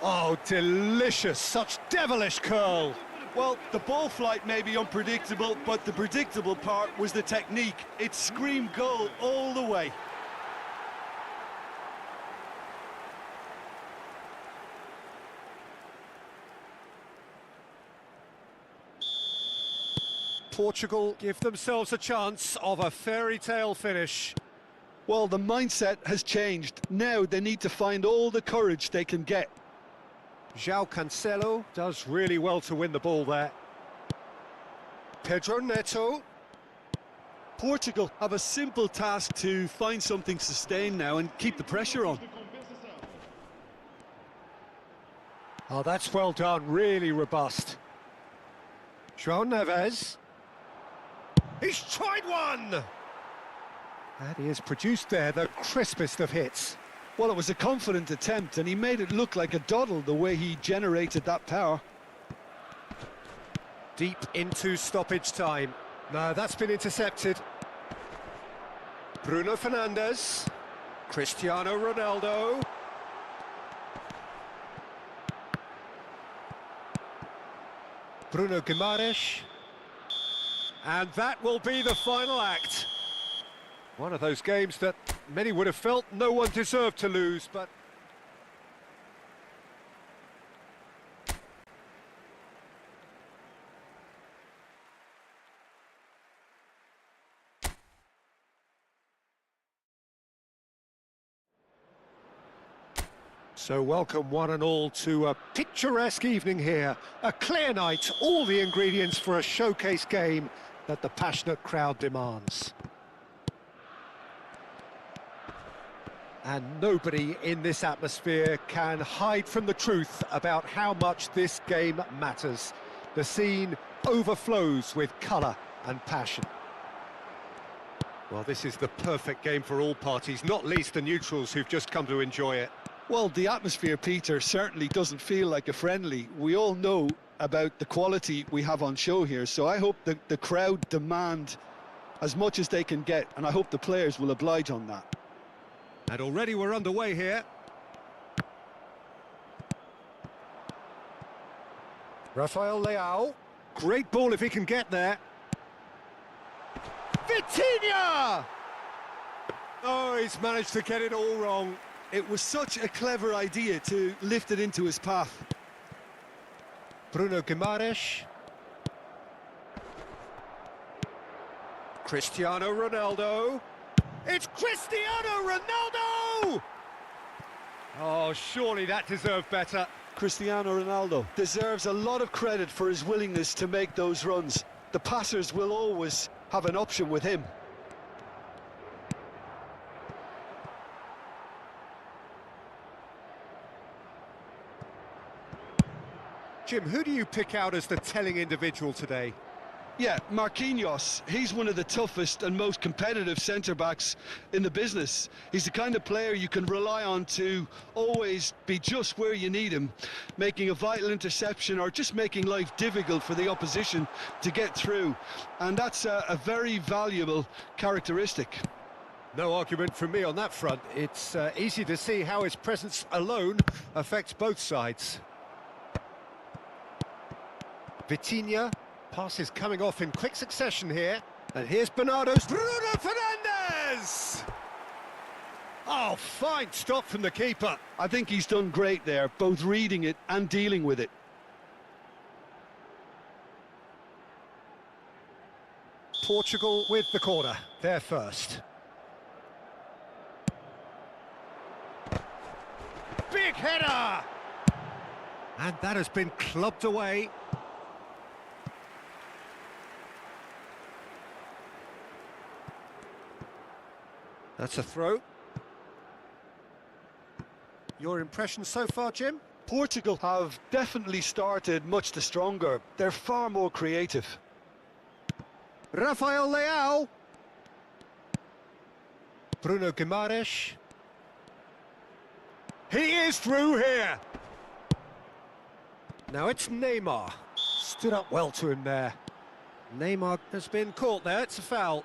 Oh, delicious, such devilish curl. Well, the ball flight may be unpredictable, but the predictable part was the technique. It screamed goal all the way. Portugal give themselves a chance of a fairy tale finish. Well, the mindset has changed. Now they need to find all the courage they can get. João Cancelo does really well to win the ball there. Pedro Neto. Portugal have a simple task to find something sustained now and keep the pressure on. Oh, that's well done, really robust. João Neves. He's tried one! And he has produced there the crispest of hits. Well, it was a confident attempt, and he made it look like a doddle the way he generated that power. Deep into stoppage time. No, that's been intercepted. Bruno Fernandes. Cristiano Ronaldo. Bruno Guimaraes. And that will be the final act. One of those games that many would have felt no one deserved to lose, but... So welcome one and all to a picturesque evening here. A clear night, all the ingredients for a showcase game that the passionate crowd demands. And nobody in this atmosphere can hide from the truth about how much this game matters. The scene overflows with colour and passion. Well, this is the perfect game for all parties, not least the neutrals who've just come to enjoy it. Well, the atmosphere, Peter, certainly doesn't feel like a friendly. We all know about the quality we have on show here, so I hope that the crowd demand as much as they can get, and I hope the players will oblige on that. And already we're underway here. Rafael Leao. Great ball if he can get there. Vitinha! Oh, he's managed to get it all wrong. It was such a clever idea to lift it into his path. Bruno Guimaraes. Cristiano Ronaldo. It's Cristiano Ronaldo! Oh, surely that deserved better. Cristiano Ronaldo Deserves a lot of credit for his willingness to make those runs. The passers will always have an option with him. Jim, who do you pick out as the telling individual today? Yeah, Marquinhos, he's one of the toughest and most competitive centre-backs in the business. He's the kind of player you can rely on to always be just where you need him, making a vital interception or just making life difficult for the opposition to get through. And that's a very valuable characteristic. No argument from me on that front. It's easy to see how his presence alone affects both sides. Vitinha. Passes coming off in quick succession here. And here's Bernardo's Bruno Fernandes! Oh, fine stop from the keeper. I think he's done great there, both reading it and dealing with it. Portugal with the corner. They're first. Big header! And that has been clubbed away. That's a throw. Your impression so far, Jim? Portugal have definitely started much the stronger. They're far more creative. Rafael Leao. Bruno Guimaraes. He is through here. Now it's Neymar. Stood up well to him there. Neymar has been caught there. It's a foul.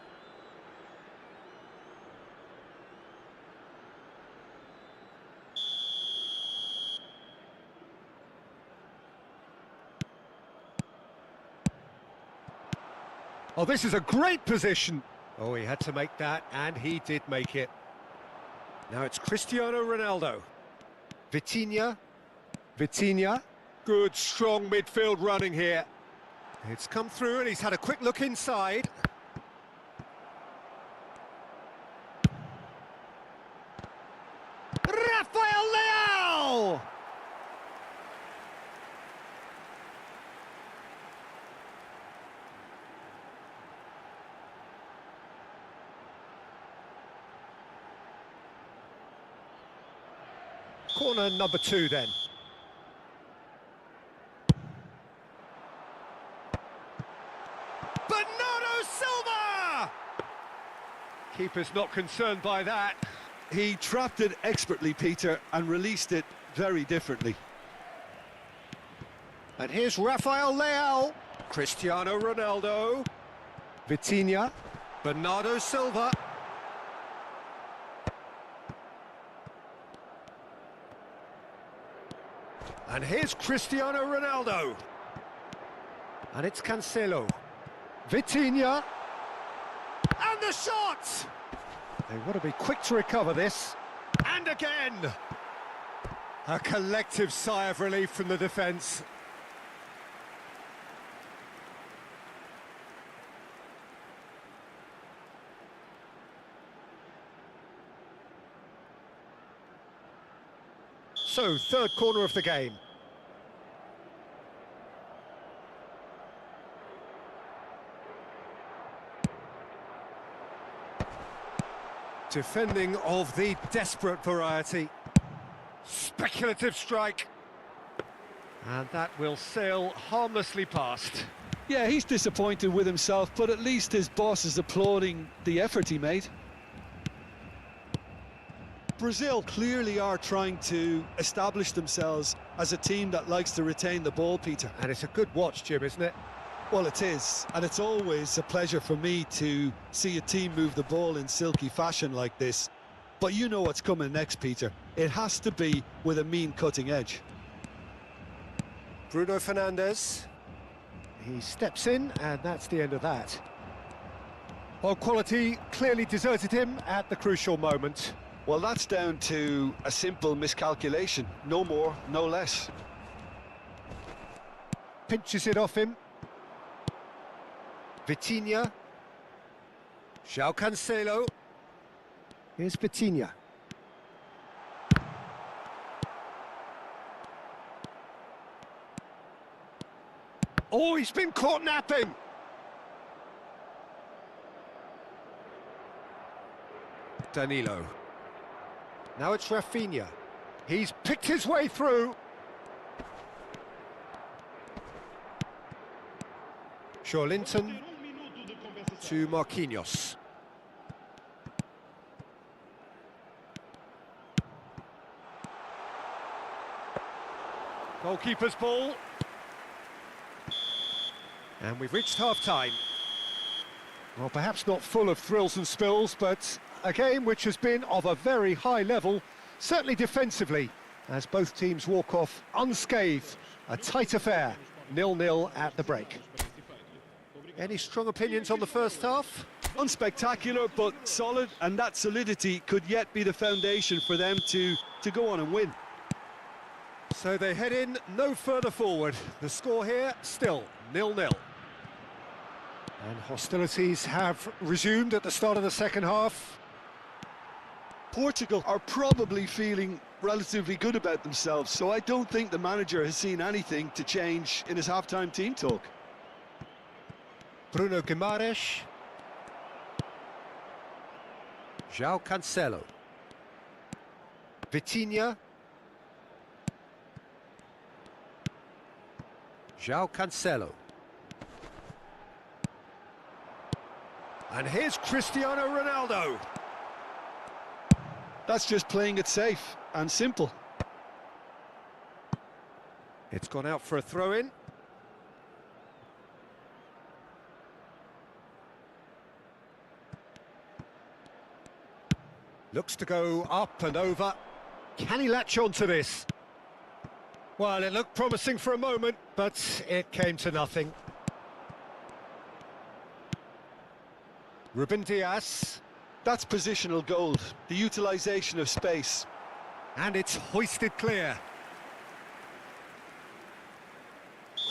Oh, this is a great position. Oh, he had to make that, and he did make it. Now it's Cristiano Ronaldo. Vitinha. Vitinha. Good, strong midfield running here. It's come through, and he's had a quick look inside. Rafael Leao! Corner number 2 then. Bernardo Silva! Keeper's not concerned by that. He trapped it expertly, Peter, and released it very differently. And here's Rafael Leao. Cristiano Ronaldo. Vitinha. Bernardo Silva. And here's Cristiano Ronaldo. And it's Cancelo. Vitinha. And the shot! They want to be quick to recover this. And again! A collective sigh of relief from the defence. So, third corner of the game. Defending of the desperate variety. Speculative strike. And that will sail harmlessly past. Yeah, he's disappointed with himself, but at least his boss is applauding the effort he made. Brazil clearly are trying to establish themselves as a team that likes to retain the ball, Peter. And it's a good watch, Jim, isn't it? Well, it is, and it's always a pleasure for me to see a team move the ball in silky fashion like this. But you know what's coming next, Peter. It has to be with a mean cutting edge. Bruno Fernandes. He steps in, and that's the end of that. Well, quality clearly deserted him at the crucial moment. Well, that's down to a simple miscalculation. No more, no less. Pinches it off him. Vitinha. João Cancelo. Here's Vitinha. Oh, he's been caught napping. Danilo. Now it's Rafinha. He's picked his way through. Linton. to Marquinhos. Goalkeeper's ball. And we've reached half-time. Well, perhaps not full of thrills and spills, but a game which has been of a very high level, certainly defensively, as both teams walk off unscathed. A tight affair, 0-0 at the break. Any strong opinions on the first half? Unspectacular, but solid, and that solidity could yet be the foundation for them to go on and win. So they head in no further forward. The score here, still 0-0. And hostilities have resumed at the start of the second half. Portugal are probably feeling relatively good about themselves, so I don't think the manager has seen anything to change in his half-time team talk. Bruno Guimaraes. João Cancelo. Vitinha. João Cancelo. And here's Cristiano Ronaldo. That's just playing it safe and simple. It's gone out for a throw-in. Looks to go up and over. Can he latch on to this? Well, it looked promising for a moment, but it came to nothing. Ruben Dias. That's positional gold, the utilisation of space. And it's hoisted clear.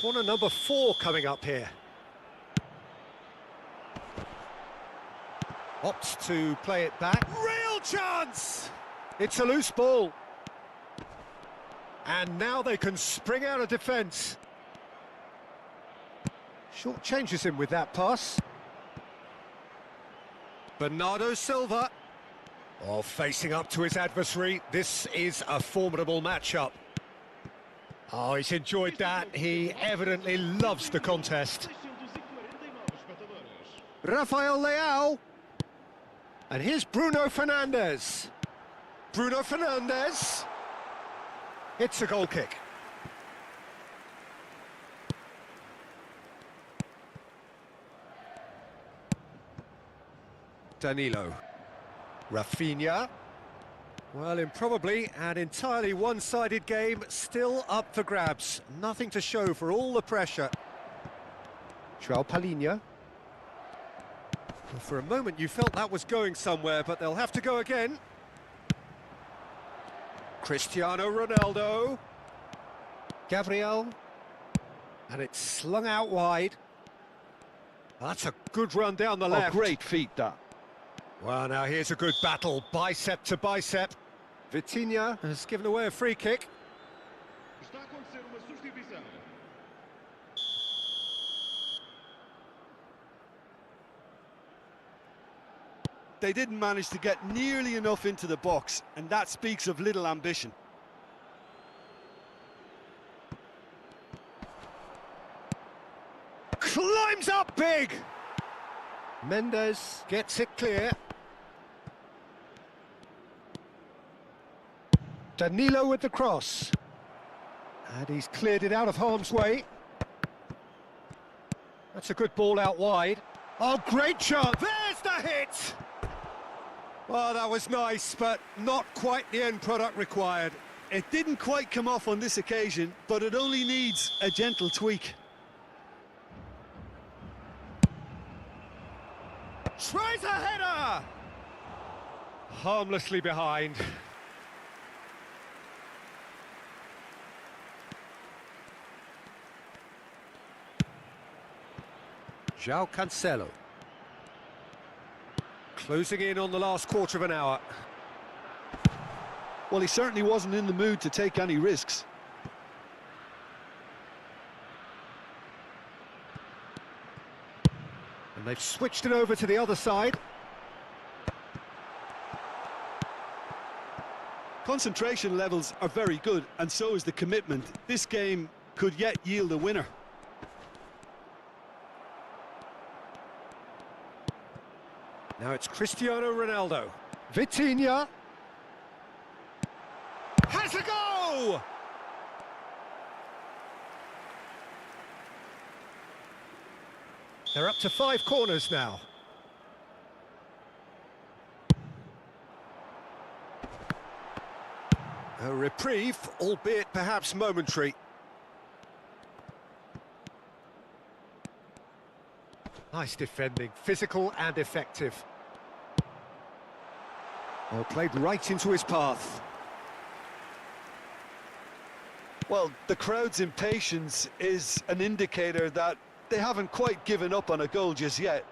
Corner number 4 coming up here. Opts to play it back. Real chance! It's a loose ball. And now they can spring out of defence. Short changes him with that pass. Bernardo Silva. Oh, facing up to his adversary. This is a formidable matchup. Oh, he's enjoyed that. He evidently loves the contest. Rafael Leao. And here's Bruno Fernandes. Bruno Fernandes. It's a goal kick. Danilo. Rafinha. Well, in probably an entirely one-sided game, still up for grabs. Nothing to show for all the pressure. João Palhinha. Well, for a moment you felt that was going somewhere, but they'll have to go again. Cristiano Ronaldo. Gabriel. And it's slung out wide. That's a good run down the left. Oh, great feat, that. Well, now here's a good battle, bicep to bicep. Vitinha has given away a free kick. Está a acontecer uma substituição. They didn't manage to get nearly enough into the box, and that speaks of little ambition. Climbs up big! Mendes gets it clear. Danilo with the cross. And he's cleared it out of harm's way. That's a good ball out wide. Oh, great chance! There's the hit! Well, that was nice, but not quite the end product required. It didn't quite come off on this occasion, but it only needs a gentle tweak. Tries a header! Harmlessly behind. João Cancelo. Closing in on the last quarter of an hour. Well, he certainly wasn't in the mood to take any risks. And they've switched it over to the other side. Concentration levels are very good, and so is the commitment. This game could yet yield a winner. Now it's Cristiano Ronaldo. Vitinha. Has a go! They're up to 5 corners now. A reprieve, albeit perhaps momentary. Nice defending, physical and effective. Well, played right into his path. Well, the crowd's impatience is an indicator that they haven't quite given up on a goal just yet.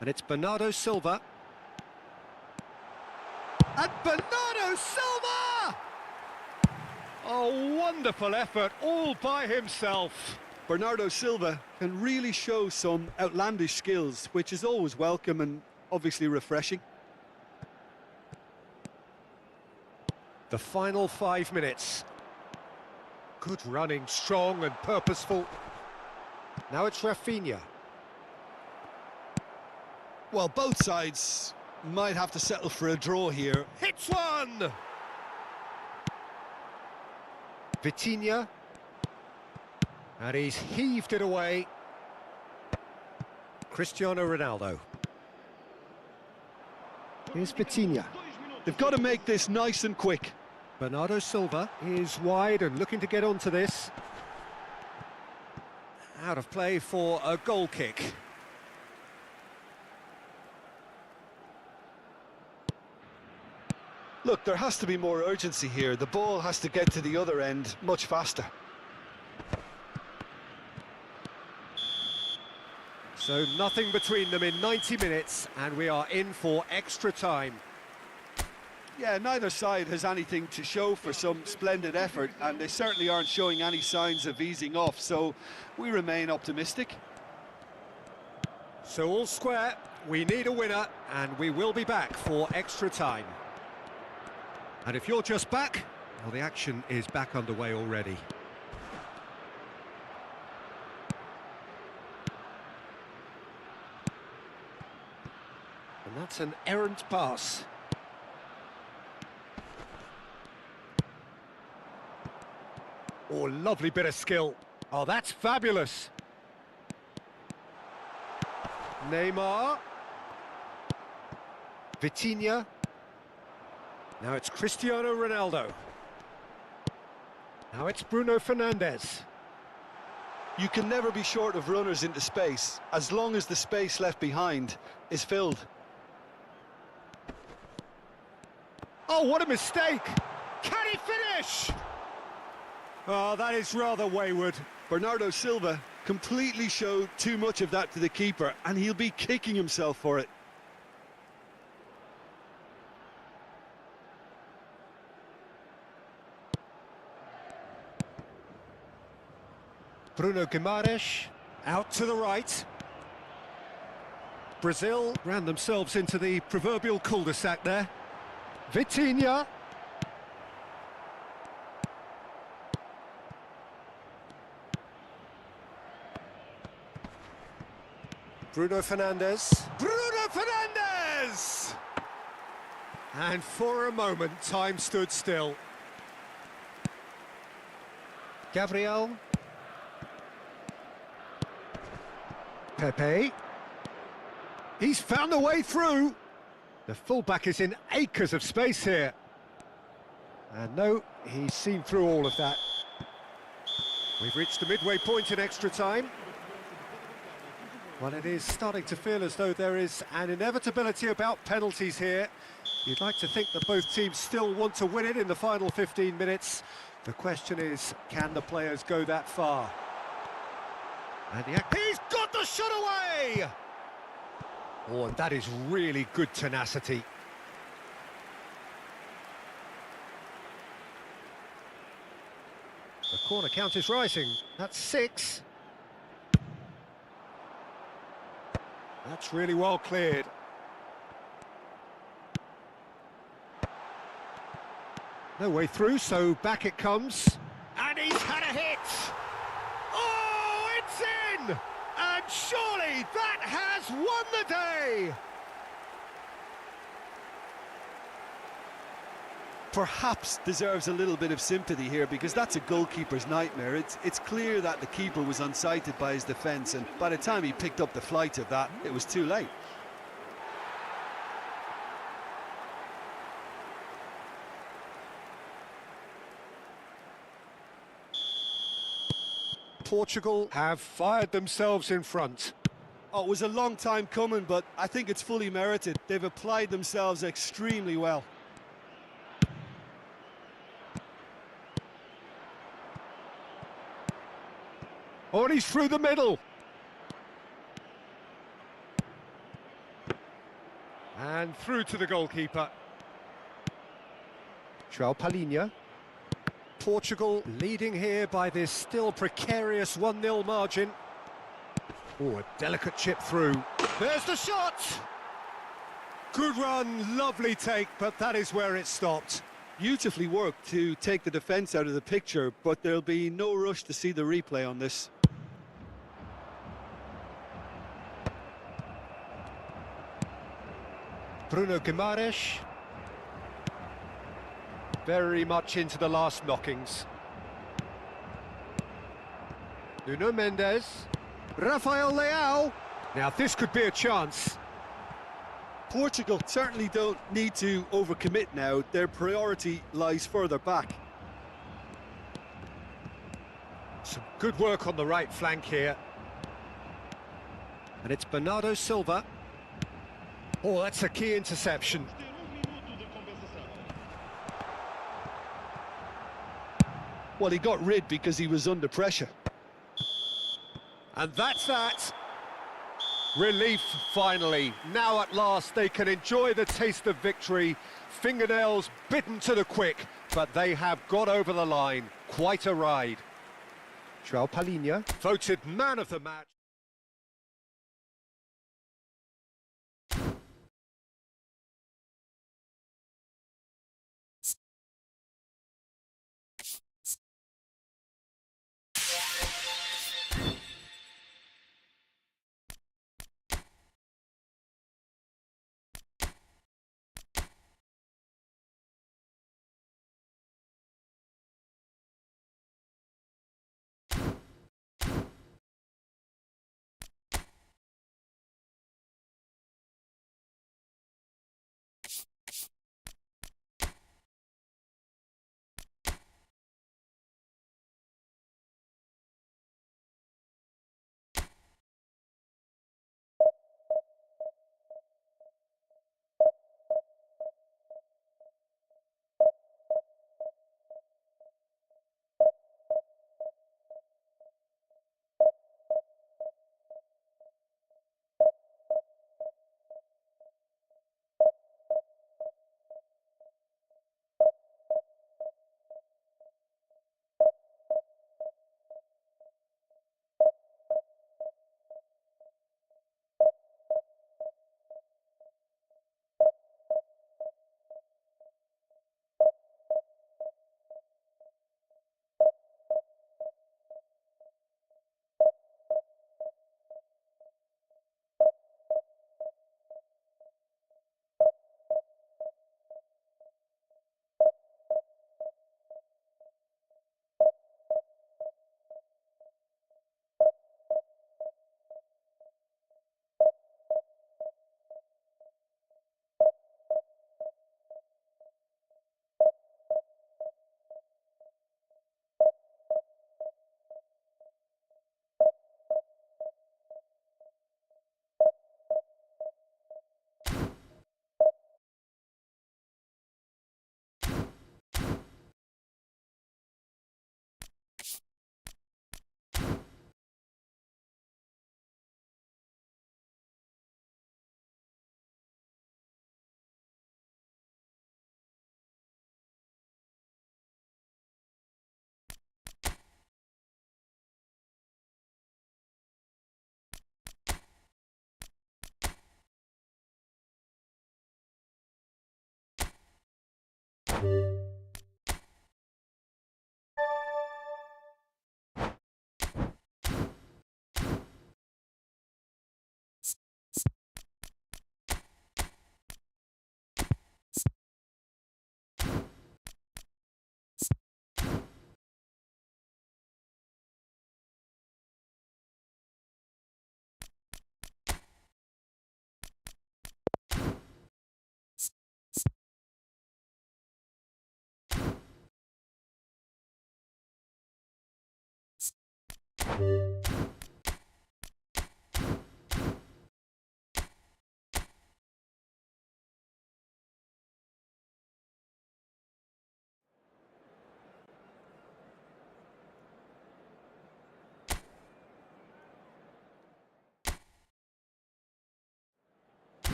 And it's Bernardo Silva. And Bernardo Silva! A wonderful effort all by himself. Bernardo Silva can really show some outlandish skills, which is always welcome and obviously refreshing. The final 5 minutes. Good running, strong and purposeful. Now it's Rafinha. Well, both sides might have to settle for a draw here. Hits one! Vitinha. And he's heaved it away. Cristiano Ronaldo. Here's Vitinha. They've got to make this nice and quick. Bernardo Silva is wide and looking to get onto this. Out of play for a goal kick. Look, there has to be more urgency here. The ball has to get to the other end much faster. So nothing between them in 90 minutes, and we are in for extra time. Yeah, neither side has anything to show for some splendid effort, and they certainly aren't showing any signs of easing off, so we remain optimistic. So all square, we need a winner, and we will be back for extra time. And if you're just back, well, the action is back underway already. And that's an errant pass. Oh, lovely bit of skill. Oh, that's fabulous. Neymar. Vitinha. Now it's Cristiano Ronaldo. Now it's Bruno Fernandes. You can never be short of runners into space, as long as the space left behind is filled. Oh, what a mistake! Can he finish? Oh, that is rather wayward. Bernardo Silva completely showed too much of that to the keeper, and he'll be kicking himself for it. Bruno Guimaraes out to the right. Brazil ran themselves into the proverbial cul-de-sac there. Vitinha. Bruno Fernandes. Bruno Fernandes! And for a moment, time stood still. Gabriel. Pepe. He's found a way through. The fullback is in acres of space here. And no, he's seen through all of that. We've reached the midway point in extra time. Well, it is starting to feel as though there is an inevitability about penalties here. You'd like to think that both teams still want to win it in the final 15 minutes. The question is, can the players go that far? And he's got the shot away! Oh, and that is really good tenacity. The corner count is rising. That's 6. That's really well cleared. No way through, so back it comes. And he's had a hit! Oh, it's in! And surely That has won the day! Perhaps deserves a little bit of sympathy here, because that's a goalkeeper's nightmare. It's clear that the keeper was unsighted by his defence, and by the time he picked up the flight of that, it was too late. Portugal have fired themselves in front. Oh, it was a long time coming, but I think it's fully merited. They've applied themselves extremely well. Oh, and he's through the middle. And through to the goalkeeper. João Palhinha. Portugal leading here by this still precarious 1-0 margin. Oh, a delicate chip through. There's the shot! Good run, lovely take, but that is where it stopped. Beautifully worked to take the defence out of the picture, but there'll be no rush to see the replay on this. Bruno Guimaraes. Very much into the last knockings. Nuno Mendes. Rafael Leao. Now this could be a chance. Portugal certainly don't need to overcommit now. Their priority lies further back. Some good work on the right flank here. And it's Bernardo Silva. Oh, that's a key interception. Well, he got rid because he was under pressure. And that's that. Relief, finally. Now at last they can enjoy the taste of victory. Fingernails bitten to the quick, but they have got over the line. Quite a ride. João Palhinha, voted man of the match.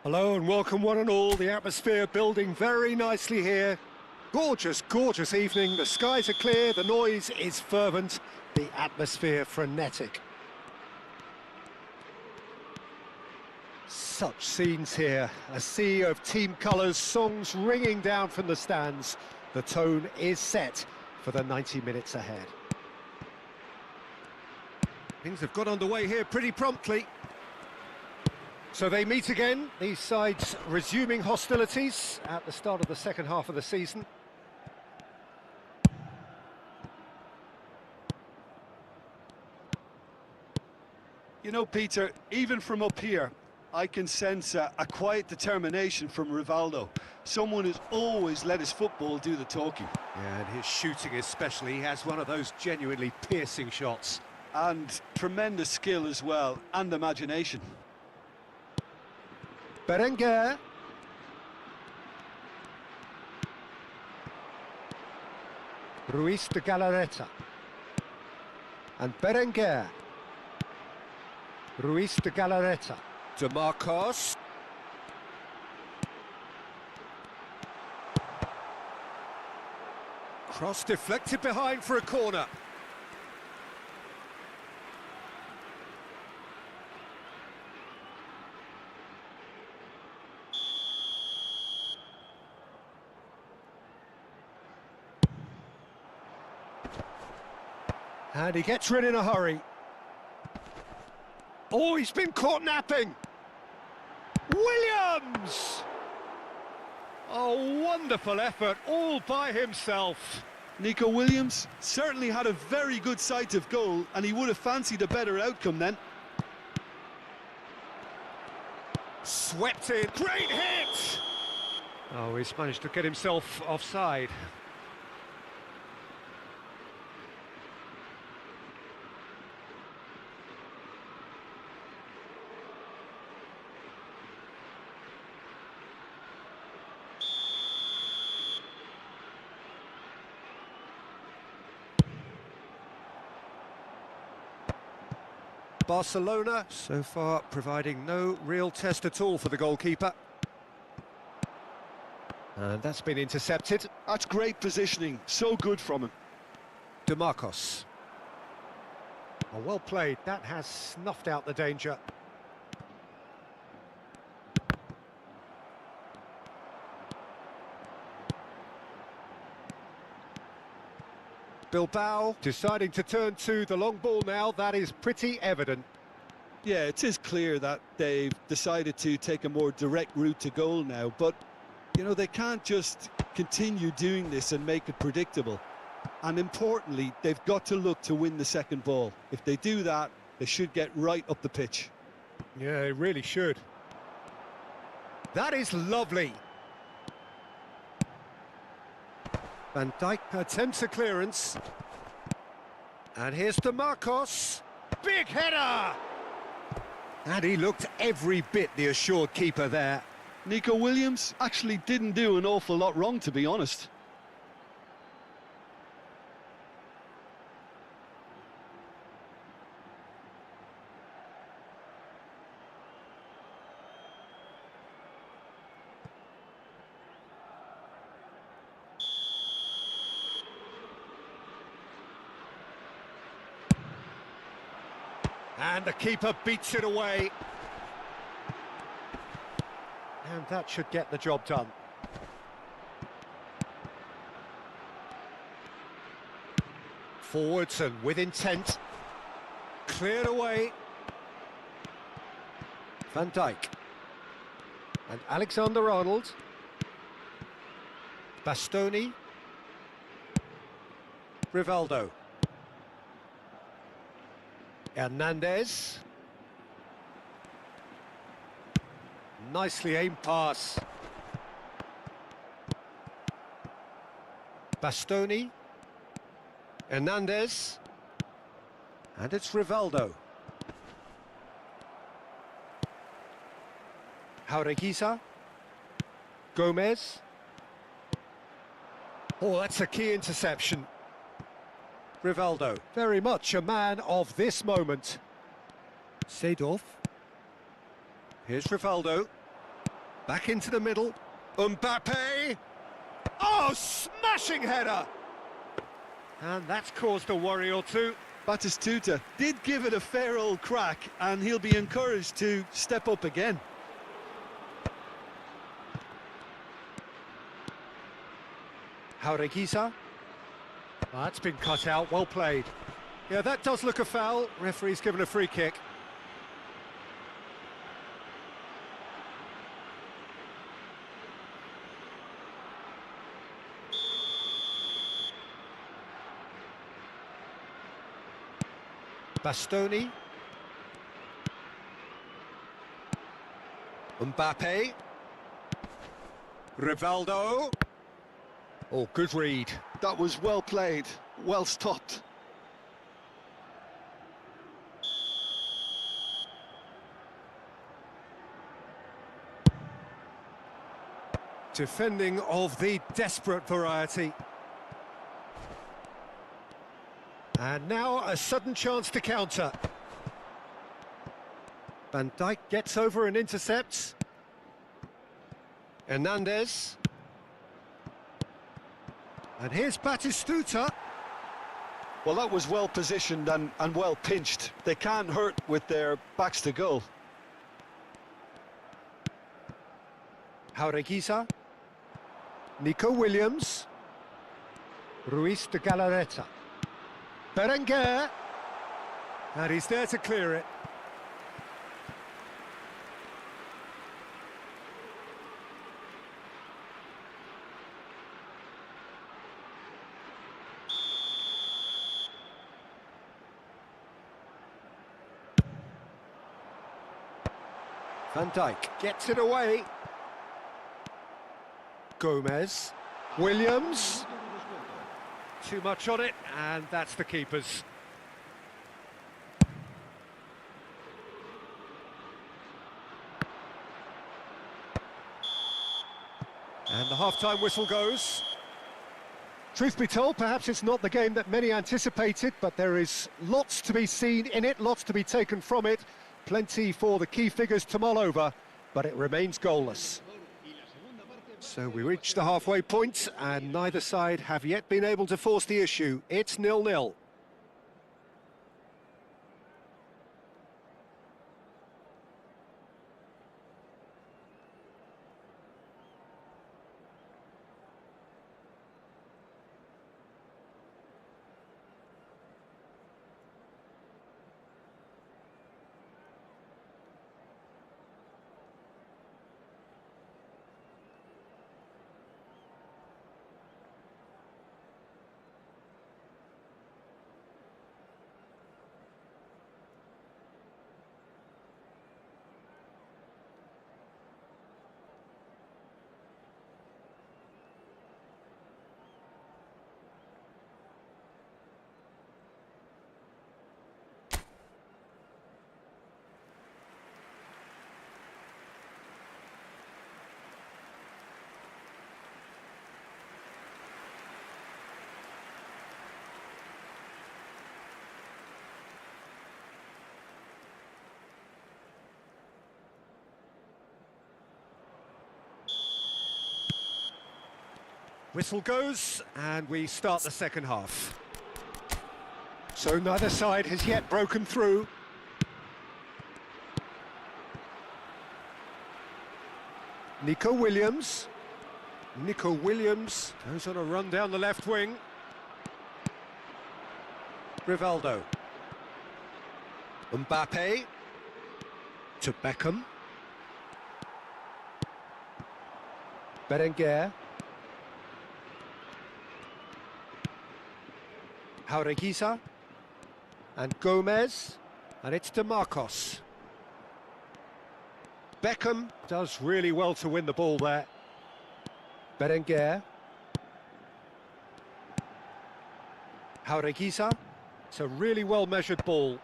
Hello and welcome one and all, the atmosphere building very nicely here. Gorgeous, gorgeous evening, the skies are clear, the noise is fervent, the atmosphere frenetic. Such scenes here, a sea of team colours, songs ringing down from the stands. The tone is set for the 90 minutes ahead. Things have got underway here pretty promptly. So they meet again, these sides resuming hostilities at the start of the second half of the season. You know, Peter, even from up here, I can sense a quiet determination from Rivaldo. Someone who's always let his football do the talking. Yeah, and his shooting especially, he has one of those genuinely piercing shots. And tremendous skill as well, and imagination. Berenguer. Ruiz de Galarreta. And Berenguer. Ruiz de Galarreta. De Marcos. Cross deflected behind for a corner. And he gets rid in a hurry. Oh, he's been caught napping. Williams! Oh, wonderful effort, all by himself. Nico Williams certainly had a very good sight of goal, and he would have fancied a better outcome then. Swept in, great hit! Oh, he's managed to get himself offside. Barcelona, so far, providing no real test at all for the goalkeeper. And that's been intercepted. That's great positioning, so good from him. De Marcos. Oh, well played, that has snuffed out the danger. Bilbao deciding to turn to the long ball now, that is pretty evident. Yeah, it is clear that they've decided to take a more direct route to goal now, but, you know, they can't just continue doing this and make it predictable. And importantly, they've got to look to win the second ball. If they do that, they should get right up the pitch. Yeah, they really should. That is lovely. Van Dijk attempts a clearance. And here's De Marcos. Big header! And he looked every bit the assured keeper there. Nico Williams actually didn't do an awful lot wrong, to be honest. And the keeper beats it away. And that should get the job done. Forwards and with intent. Cleared away. Van Dijk. And Alexander-Arnold. Bastoni. Rivaldo. Hernandez. Nicely aimed pass. Bastoni. Hernandez. And it's Rivaldo. Jaureguisa. Gomez. Oh, that's a key interception. Rivaldo, very much a man of this moment. Seedorf. Here's Rivaldo. Back into the middle. Mbappe. Oh, smashing header! And that's caused a worry or two. Batistuta did give it a fair old crack, and he'll be encouraged to step up again. Jaureguisa. That's been cut out, well played. Yeah, that does look a foul. Referee's given a free kick. Bastoni. Mbappe. Rivaldo. Oh, good read. That was well played, well stopped. Defending of the desperate variety. And now a sudden chance to counter. Van Dijk gets over and intercepts. Hernandez. And here's Batistuta. Well, that was well positioned and well pinched. They can't hurt with their backs to goal. Jaureguisa. Nico Williams. Ruiz de Galarreta. Berenguer. And he's there to clear it. Van Dijk gets it away. Gomez. Williams. Too much on it, and that's the keeper's. And the half-time whistle goes. Truth be told, perhaps it's not the game that many anticipated, but there is lots to be seen in it, lots to be taken from it. Plenty for the key figures to mull over, but it remains goalless. So we reach the halfway point, and neither side have yet been able to force the issue. It's 0-0. Whistle goes, and we start the second half. So neither side has yet broken through. Nico Williams. Nico Williams goes on a run down the left wing. Rivaldo. Mbappe. To Beckham. Berenguer. Jaureguisa. And Gomez. And it's to Marcos. Beckham does really well to win the ball there. Berenguer. Jaureguisa. It's a really well-measured ball.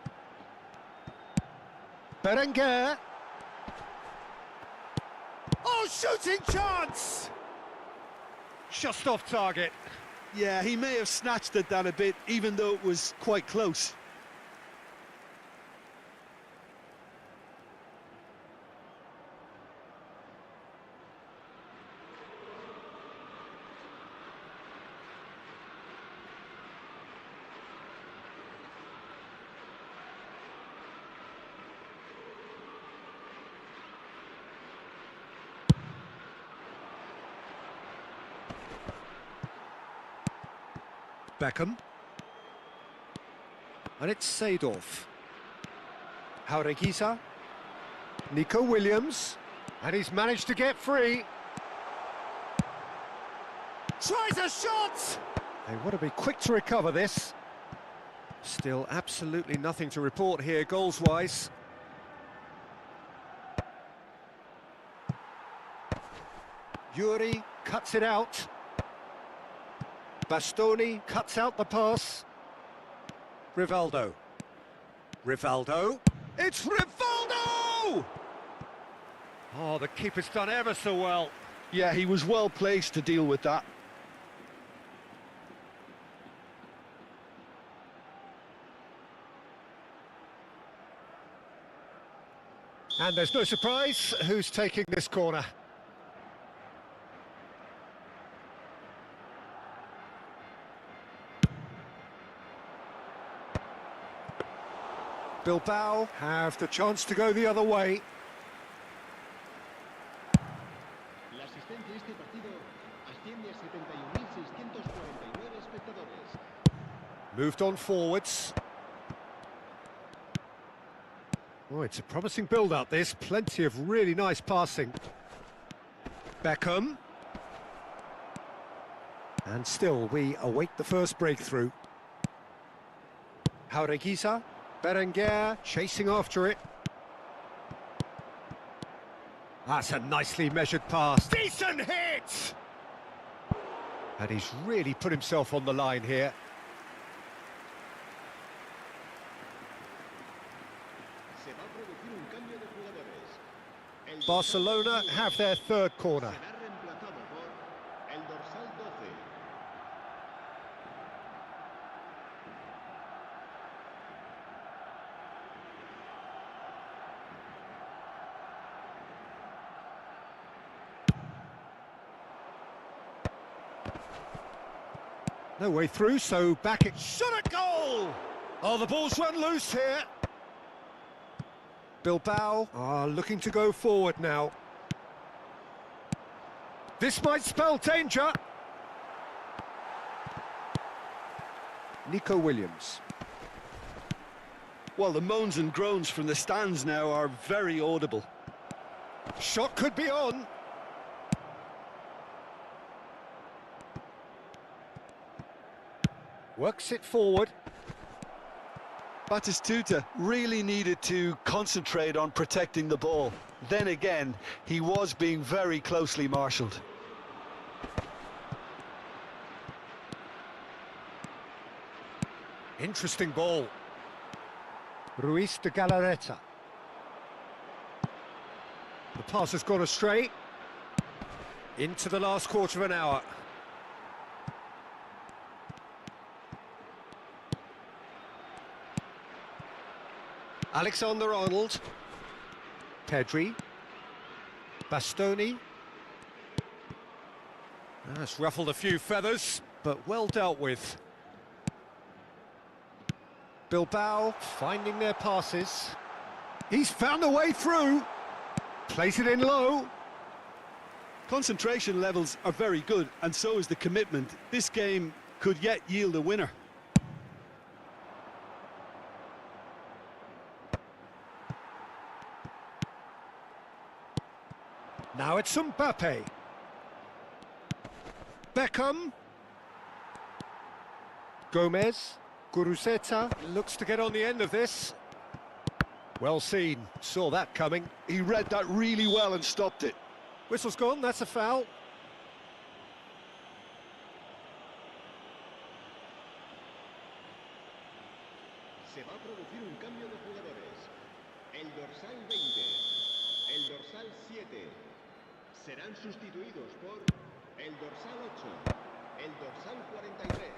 Berenguer. Oh, shooting chance! Just off target. Yeah, he may have snatched at that a bit, even though it was quite close. Beckham. And it's Seedorf. Jaureguisa. Nico Williams. And he's managed to get free. Tries a shot! They want to be quick to recover this. Still absolutely nothing to report here goals-wise. Yuri cuts it out. Bastoni cuts out the pass. Rivaldo. Rivaldo. It's Rivaldo! Oh, the keeper's done ever so well. Yeah, he was well placed to deal with that. And there's no surprise who's taking this corner. Bilbao have the chance to go the other way. La asistencia a este partido asciende a 71.649 espectadores. Moved on forwards. Oh, it's a promising build-up, this. Plenty of really nice passing. Beckham. And still, we await the first breakthrough. Jaureguisa. Berenguer chasing after it. That's a nicely measured pass. Decent hit! And he's really put himself on the line here. Se va a producir un cambio de jugadores. El Barcelona have their third corner. será reemplazado por el dorsal 12. No way through, so back it... Shot a goal! Oh, the ball's run loose here. Bilbao are looking to go forward now. This might spell danger. Nico Williams. Well, the moans and groans from the stands now are very audible. Shot could be on. Works it forward. Batistuta really needed to concentrate on protecting the ball. Then again, he was being very closely marshalled. Interesting ball. Ruiz de Galarreta. The pass has gone astray. Into the last quarter of an hour. Alexander-Arnold. Pedri. Bastoni. That's ruffled a few feathers, but well dealt with. Bilbao finding their passes. He's found a way through. Plays it in low. Concentration levels are very good, and so is the commitment. This game could yet yield a winner. Now it's Mbappe. Beckham. Gomez. Guruzeta looks to get on the end of this. Well seen, saw that coming. He read that really well and stopped it. Whistle's gone, that's a foul. Se va a producir un cambio de jugadores. El dorsal 20, el dorsal 7 serán sustituidos por el dorsal 8, el dorsal 43.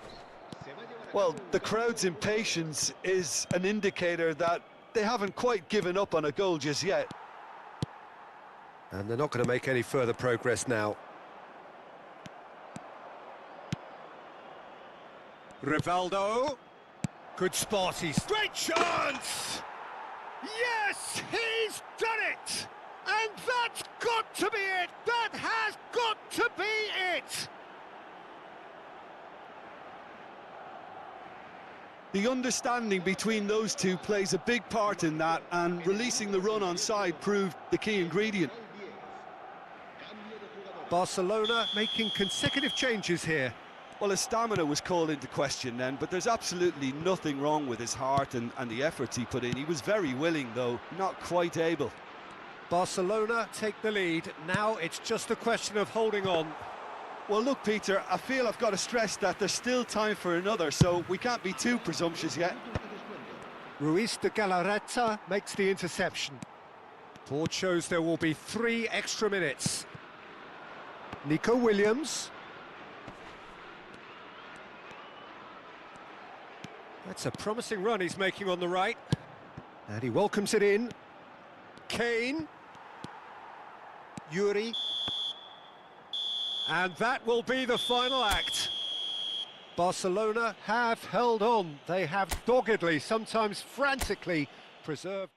Se va a llevar a Well, cabo un the cambio crowd's de impatience is an indicator that they haven't quite given up on a goal just yet. And they're not going to make any further progress now. Rivaldo. Good spot, he's... Great chance! Yes, he's done it! And that's got to be it! That has got to be it! The understanding between those two plays a big part in that, and releasing the run on side proved the key ingredient. dorsal 10. Cambio de jugadores. Barcelona making consecutive changes here. Well, his stamina was called into question then, but there's absolutely nothing wrong with his heart and the efforts he put in. He was very willing, though not quite able. Barcelona take the lead. Now it's just a question of holding on. Well, look, Peter, I feel I've got to stress that there's still time for another, so we can't be too presumptuous yet. Ruiz de Galarreta makes the interception. Board shows there will be 3 extra minutes. Nico Williams. That's a promising run he's making on the right. And he welcomes it in. Kane. Yuri. And that will be the final act. Barcelona have held on. They have doggedly, sometimes frantically, preserved...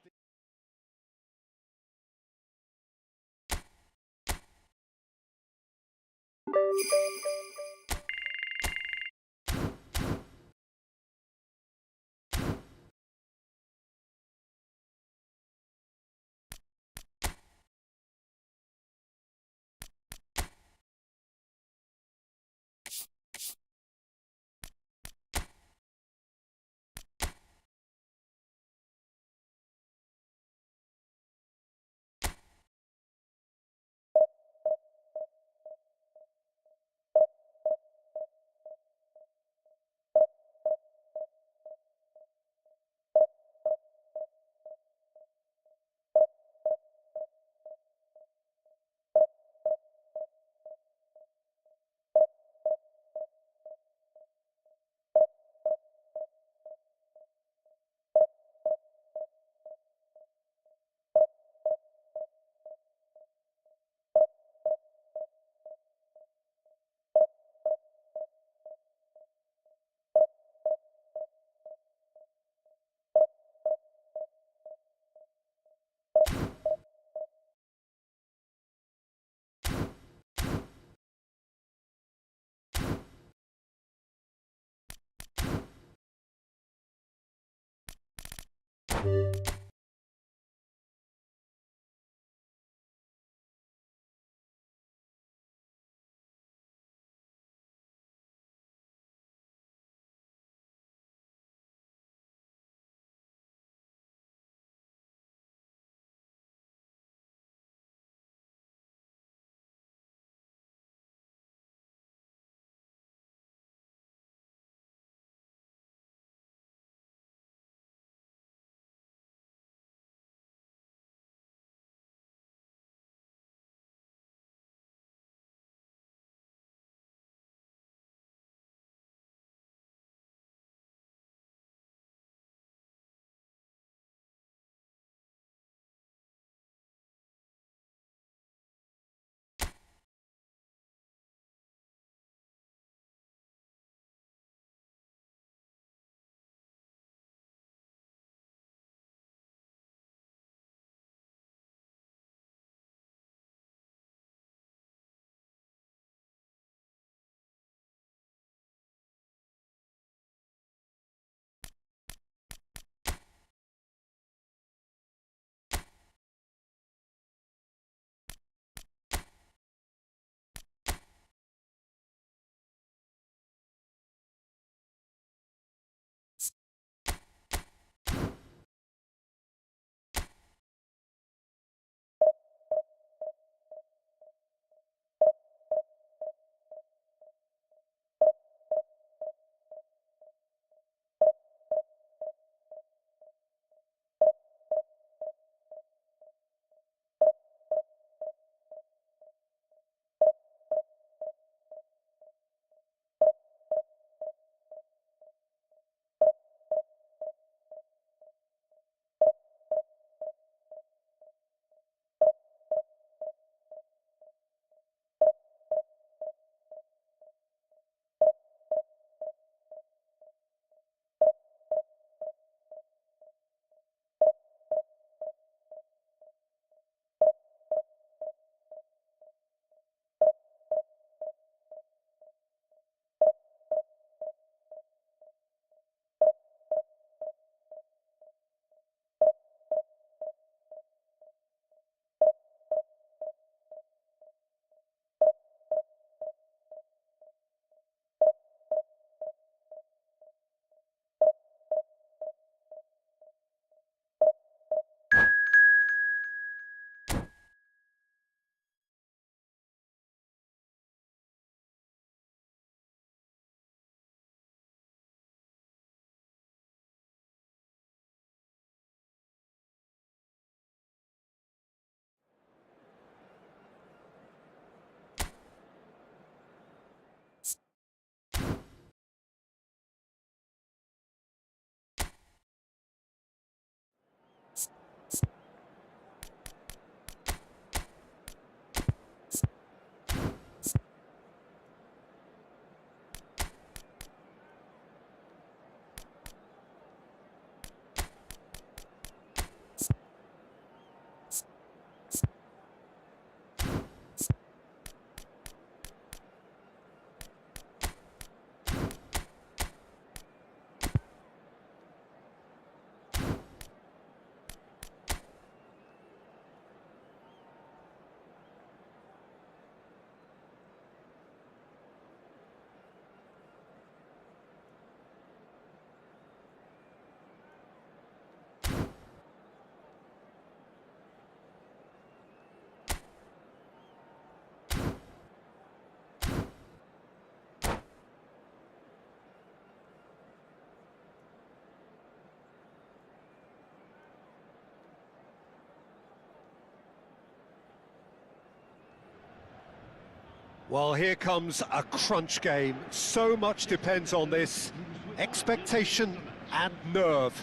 Well, here comes a crunch game. So much depends on this. Expectation and nerve.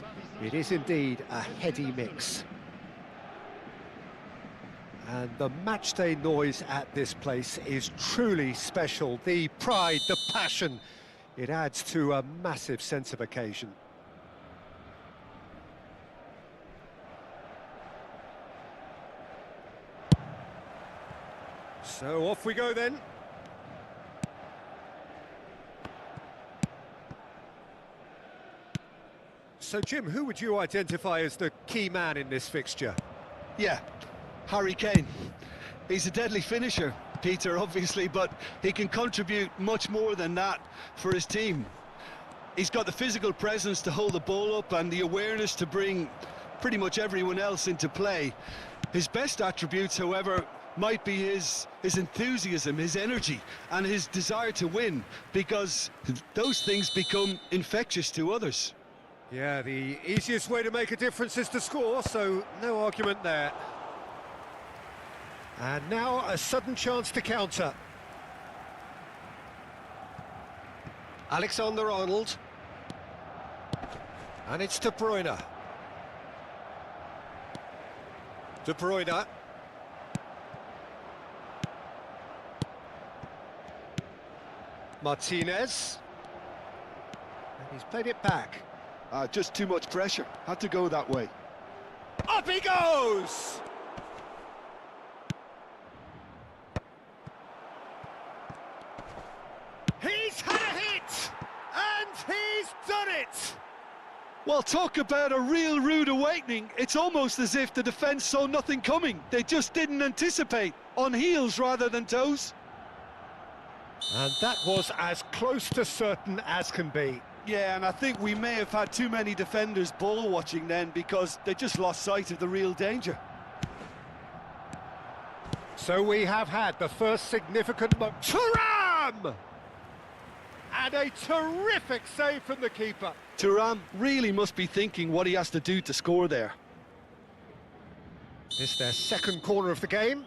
It is indeed a heady mix. And the matchday noise at this place is truly special. The pride, the passion, it adds to a massive sense of occasion. So off we go then. So Jim, who would you identify as the key man in this fixture? Yeah, Harry Kane. He's a deadly finisher, Peter, obviously, but he can contribute much more than that for his team. He's got the physical presence to hold the ball up and the awareness to bring pretty much everyone else into play. His best attributes, however, might be his enthusiasm, his energy, and his desire to win, because those things become infectious to others. Yeah, the easiest way to make a difference is to score, so no argument there. And now a sudden chance to counter. Alexander-Arnold. And it's De Bruyne. De Bruyne. Martinez. And he's played it back. Just too much pressure. Had to go that way. Up he goes! He's had a hit! And he's done it! Well, talk about a real rude awakening. It's almost as if the defence saw nothing coming. They just didn't anticipate. On heels rather than toes. And that was as close to certain as can be. Yeah, and I think we may have had too many defenders ball watching then, because they just lost sight of the real danger. So we have had the first significant moment. Thuram! And a terrific save from the keeper. Thuram really must be thinking what he has to do to score there. It's their second corner of the game.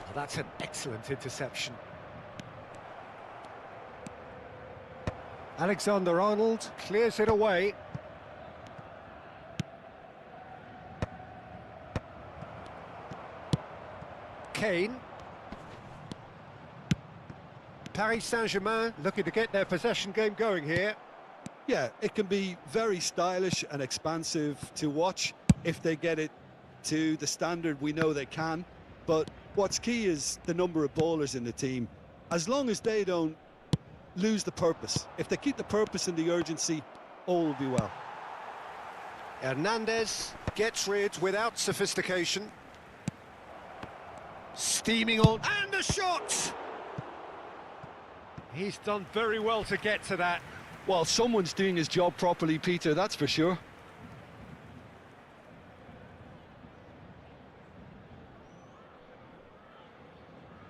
Oh, that's an excellent interception. Alexander-Arnold clears it away. Kane. Paris Saint-Germain looking to get their possession game going here. Yeah, it can be very stylish and expansive to watch if they get it to the standard we know they can. But what's key is the number of ballers in the team. As long as they don't lose the purpose. If they keep the purpose and the urgency, all will be well. Hernandez gets rid without sophistication. Steaming on, and a shot! He's done very well to get to that. Well, someone's doing his job properly, Peter, that's for sure.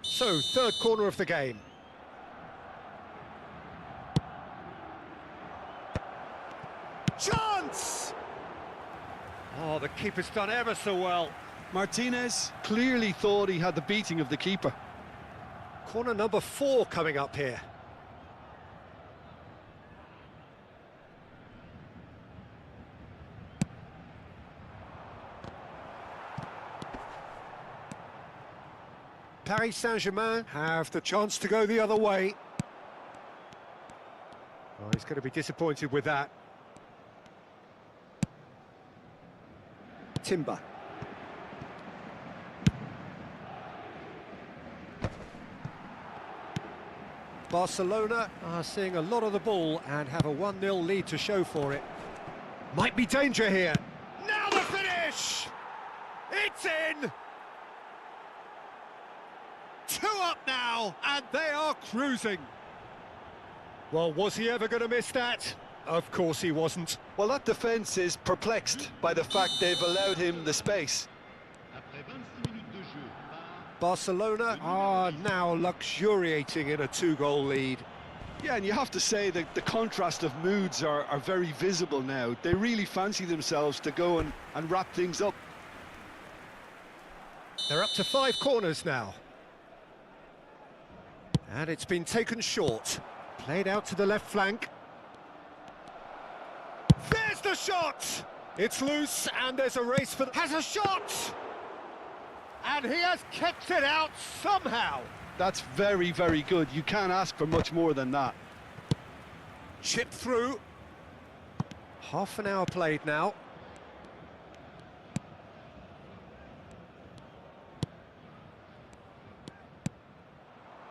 So, third corner of the game. Chance! Oh, the keeper's done ever so well. Martinez clearly thought he had the beating of the keeper. Corner number 4 coming up here. Paris Saint-Germain have the chance to go the other way. Oh, he's going to be disappointed with that. Timber. Barcelona are seeing a lot of the ball and have a 1-0 lead to show for it. Might be danger here. Now the finish! It's in! 2 up now, and they are cruising. Well, was he ever going to miss that? Of course he wasn't. Well, that defence is perplexed by the fact they've allowed him the space. Barcelona are now luxuriating in a 2-goal lead. Yeah, and you have to say that the contrast of moods are very visible now. They really fancy themselves to go and wrap things up. They're up to 5 corners now. And it's been taken short. Played out to the left flank. There's the shot! It's loose, and there's a race for... Has a shot! And he has kept it out somehow. That's very, very good. You can't ask for much more than that. Chip through. Half an hour played now.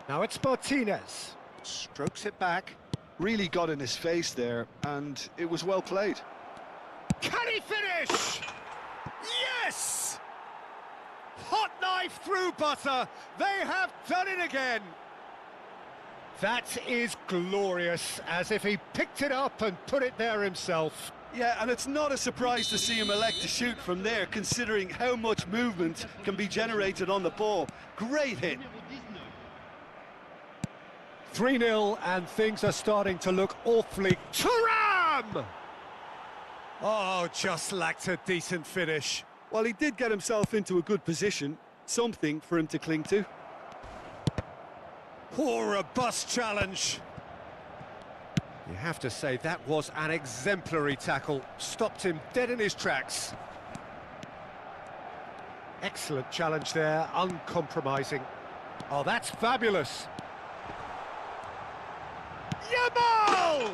Now it's Martinez. Strokes it back. Really got in his face there, and it was well played. Can he finish? Yes! Hot knife through butter. They have done it again. That is glorious, as if he picked it up and put it there himself. Yeah, and it's not a surprise to see him elect to shoot from there, considering how much movement can be generated on the ball. Great hit. 3-0, and things are starting to look awfully... Thuram! Oh, just lacked a decent finish. Well, he did get himself into a good position, something for him to cling to. Poor robust challenge. You have to say that was an exemplary tackle. Stopped him dead in his tracks. Excellent challenge there, uncompromising. Oh, that's fabulous. Yamal!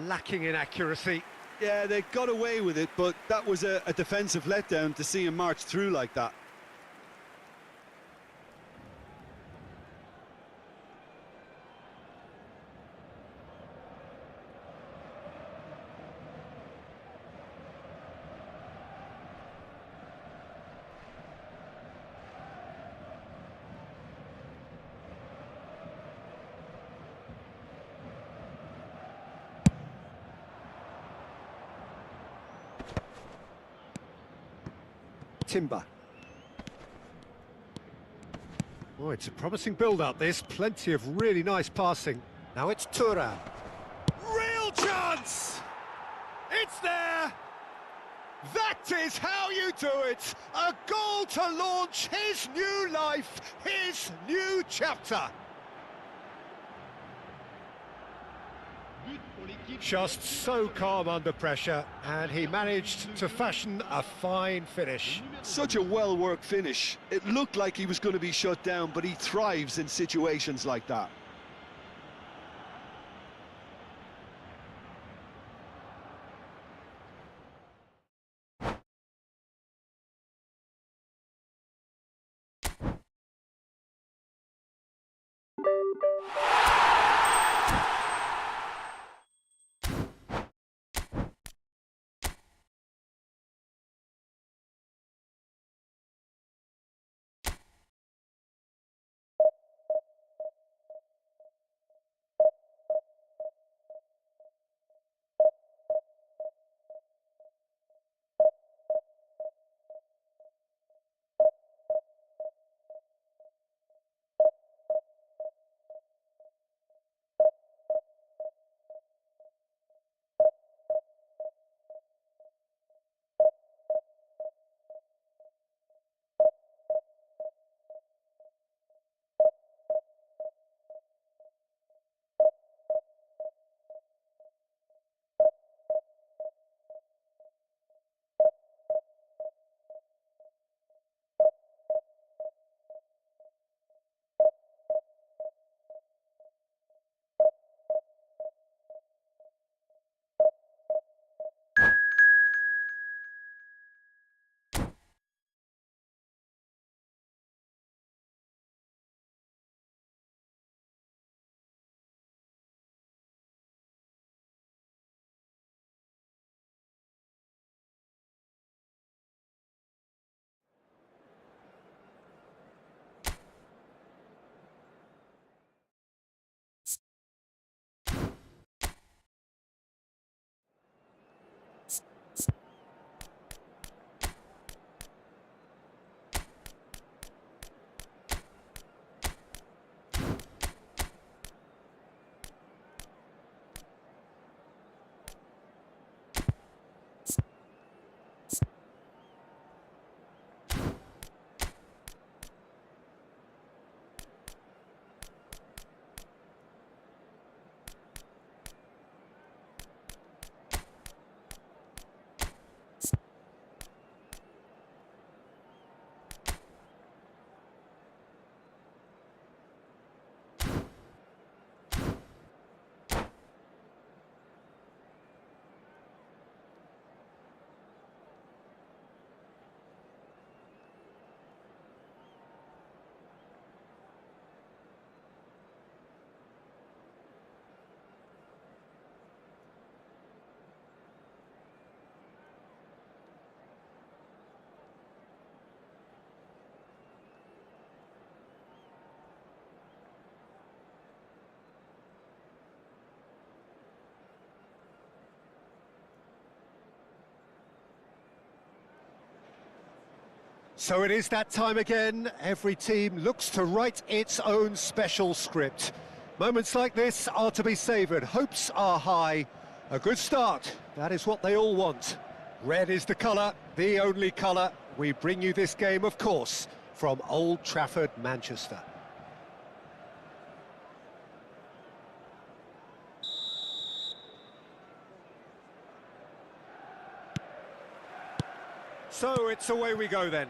Lacking in accuracy. Yeah, they got away with it, but that was a defensive letdown to see him march through like that. Timber. Oh, it's a promising build-up, this. Plenty of really nice passing. Now it's Thuram. Real chance! It's there! That is how you do it! A goal to launch his new life, his new chapter. Just so calm under pressure, and he managed to fashion a fine finish. Such a well-worked finish. It looked like he was going to be shut down, but he thrives in situations like that. So it is that time again. Every team looks to write its own special script. Moments like this are to be savoured. Hopes are high. A good start, that is what they all want. Red is the colour, the only colour. We bring you this game, of course, from Old Trafford, Manchester. So it's away we go then.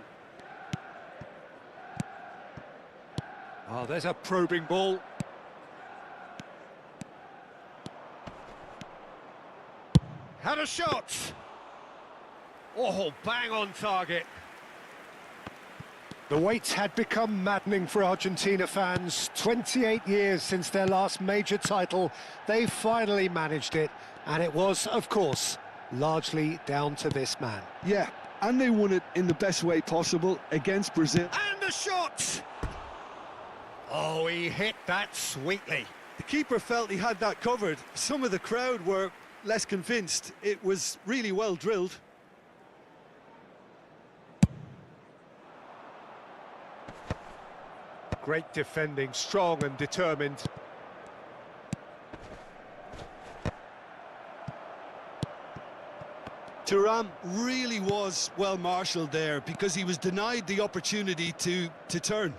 Oh, there's a probing ball. Had a shot. Oh, bang on target. The wait had become maddening for Argentina fans. 28 years since their last major title. They finally managed it. And it was, of course, largely down to this man. Yeah, and they won it in the best way possible against Brazil. And a shot! Oh, he hit that sweetly. The keeper felt he had that covered. Some of the crowd were less convinced. It was really well drilled. Great defending, strong and determined. Thuram really was well marshalled there because he was denied the opportunity to turn.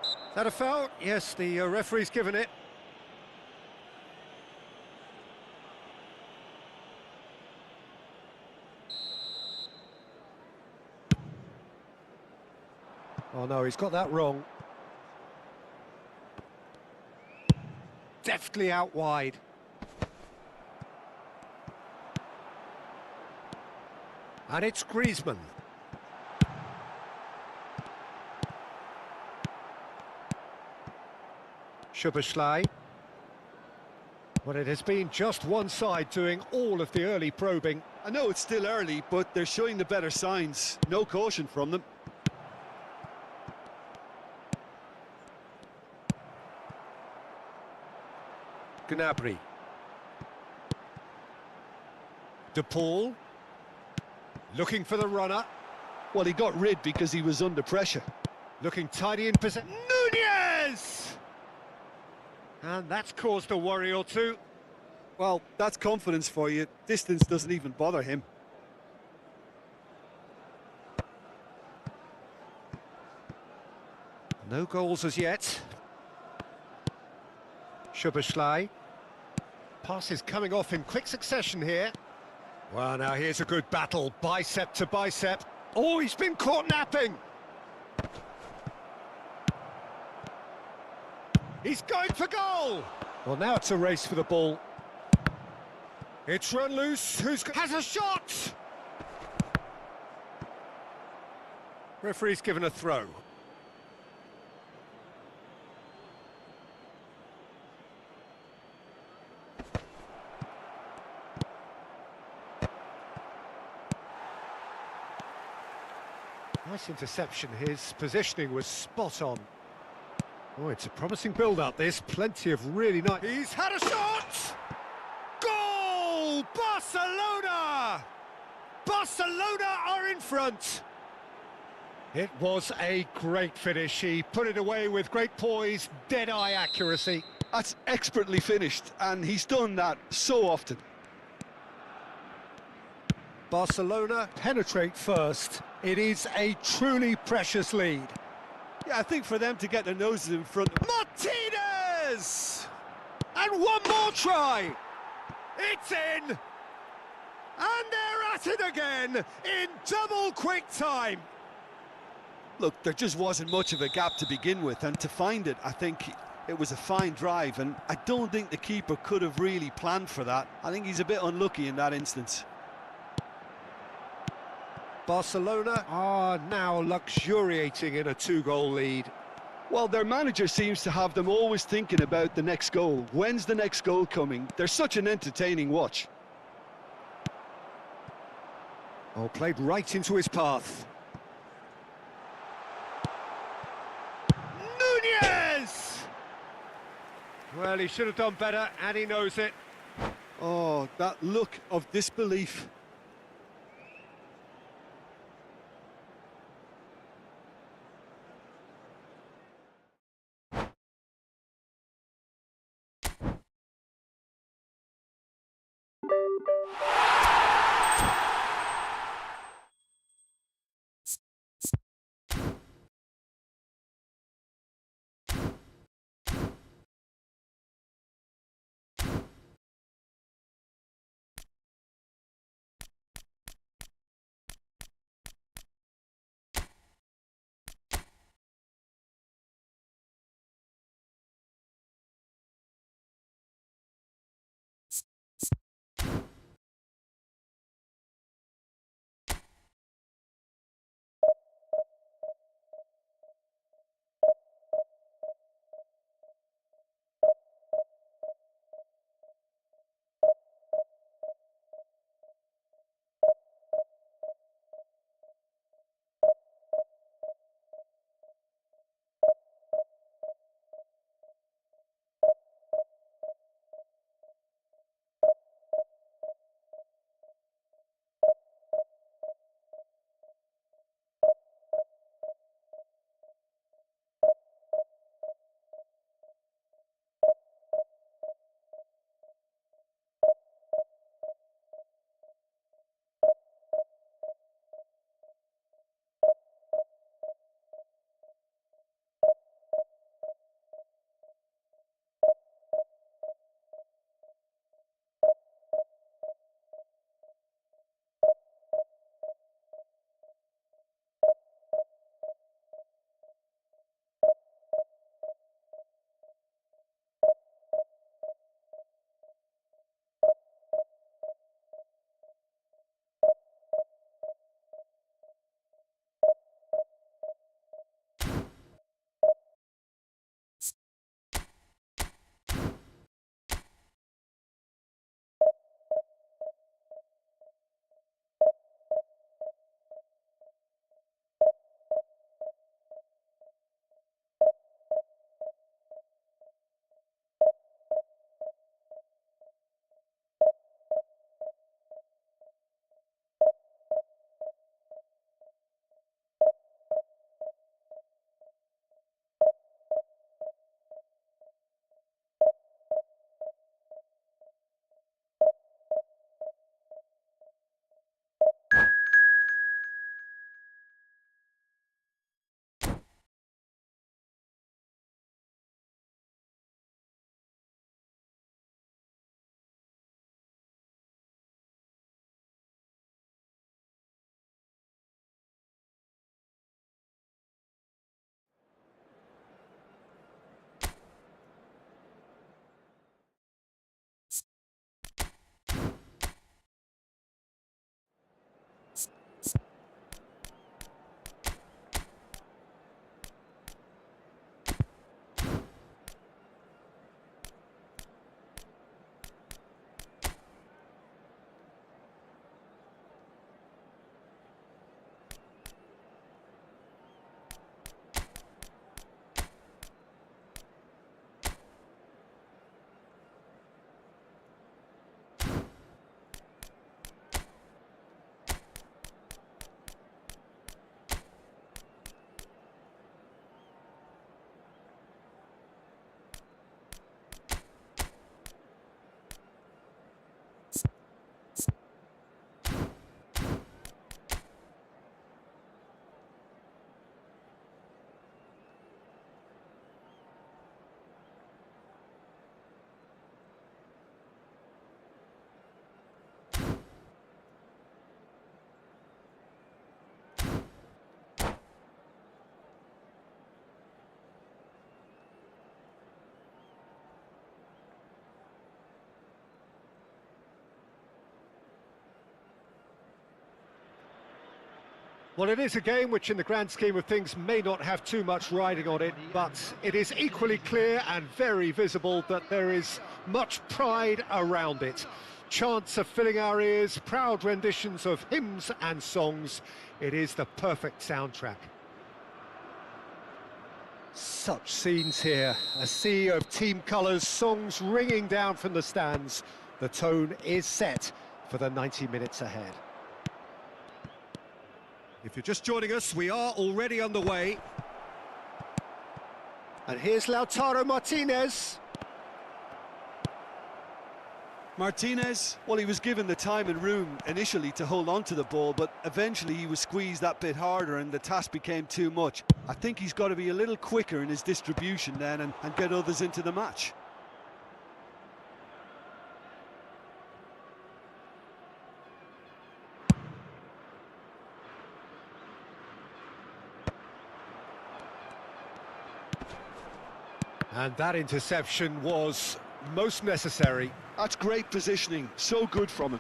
Is that a foul? Yes, the referee's given it. Oh no, he's got that wrong. Deftly out wide. And it's Griezmann. Szoboszlai. Well, it has been just one side doing all of the early probing. I know it's still early, but they're showing the better signs. No caution from them. Gnabry. De Paul. Looking for the runner. Well, he got rid because he was under pressure. Looking tidy in position. Nunez! And that's caused a worry or two. Well, that's confidence for you. Distance doesn't even bother him. No goals as yet. Szoboszlai. Pass is coming off in quick succession here. Well, now here's a good battle, bicep to bicep. Oh, he's been caught napping. He's going for goal. Well, now it's a race for the ball. It's run loose. Has a shot? Referee's given a throw. Nice interception. His positioning was spot on. Oh, it's a promising build-up, this. Plenty of really nice... He's had a shot! Goal! Barcelona! Barcelona are in front! It was a great finish. He put it away with great poise, dead-eye accuracy. That's expertly finished, and he's done that so often. Barcelona penetrate first. It is a truly precious lead. Yeah, I think for them to get their noses in front... Martinez! And one more try! It's in! And they're at it again in double quick time. Look, there just wasn't much of a gap to begin with, and to find it, I think it was a fine drive, and I don't think the keeper could have really planned for that. I think he's a bit unlucky in that instance. Barcelona are now luxuriating in a two-goal lead. Well, their manager seems to have them always thinking about the next goal. When's the next goal coming? They're such an entertaining watch. Oh, played right into his path. Nunez! Well, he should have done better, and he knows it. Oh, that look of disbelief. Well, it is a game which in the grand scheme of things may not have too much riding on it, but it is equally clear and very visible that there is much pride around it. Chants are filling our ears, proud renditions of hymns and songs. It is the perfect soundtrack. Such scenes here, a sea of team colours, songs ringing down from the stands. The tone is set for the 90 minutes ahead. If you're just joining us, we are already underway. And here's Lautaro Martinez. Martinez, well, he was given the time and room initially to hold on to the ball, but eventually he was squeezed that bit harder and the task became too much. I think he's got to be a little quicker in his distribution then and get others into the match. And that interception was most necessary. That's great positioning, so good from him.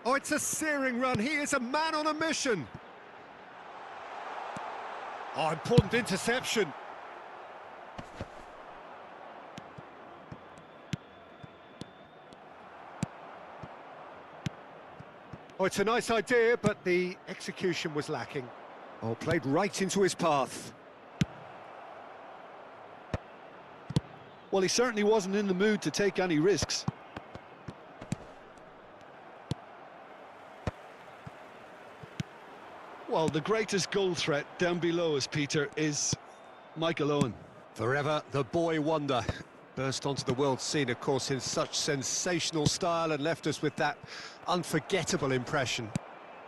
Oh, it's a searing run. He is a man on a mission. Oh, important interception. Oh, it's a nice idea, but the execution was lacking. Oh, played right into his path. Well, he certainly wasn't in the mood to take any risks. Well, the greatest goal threat down below us, Peter, is Michael Owen. Forever the boy wonder. Burst onto the world scene, of course, in such sensational style and left us with that unforgettable impression.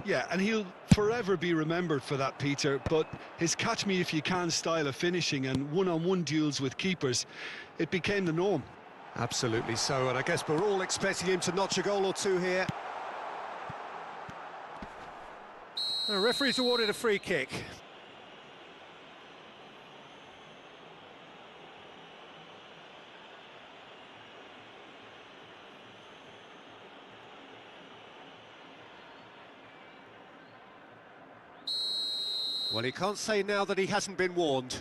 Yeah, and he'll forever be remembered for that, Peter, but his catch-me-if-you-can style of finishing and one-on-one duels with keepers, it became the norm. Absolutely so, and I guess we're all expecting him to notch a goal or two here. The referee's awarded a free kick. Well, he can't say now that he hasn't been warned.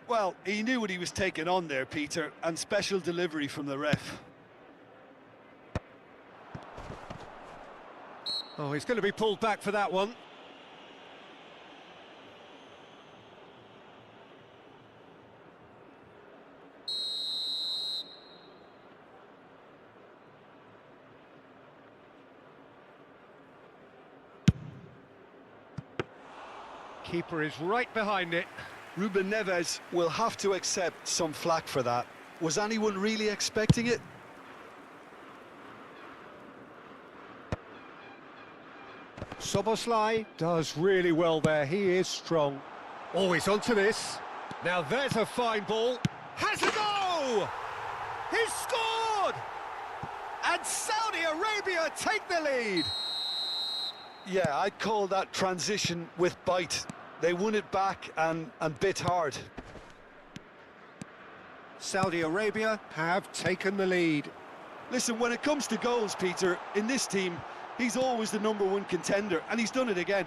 Well, he knew what he was taking on there, Peter, and special delivery from the ref. Oh, he's going to be pulled back for that one. Keeper is right behind it. Ruben Neves will have to accept some flack for that. Was anyone really expecting it? Soboslai does really well there. He is strong. Oh, he's onto this. Now there's a fine ball. Has a go! He's scored! And Saudi Arabia take the lead. Yeah, I'd call that transition with bite. They won it back and bit hard. Saudi Arabia have taken the lead. Listen, when it comes to goals, Peter, in this team, he's always the #1 contender, and he's done it again.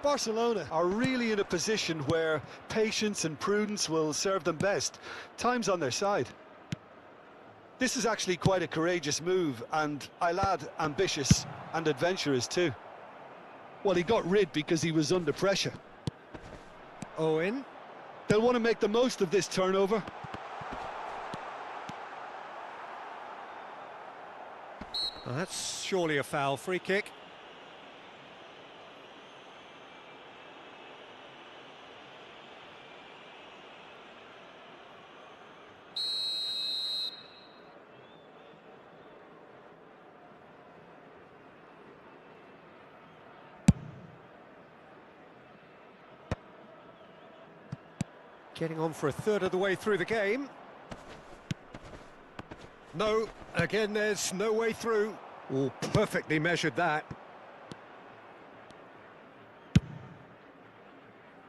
Barcelona are really in a position where patience and prudence will serve them best. Time's on their side. This is actually quite a courageous move, and I'll add ambitious and adventurous too. Well, he got rid because he was under pressure. Owen. They'll want to make the most of this turnover. Well, that's surely a foul. Free kick. Getting on for a third of the way through the game. No, again there's no way through. Oh, perfectly measured that.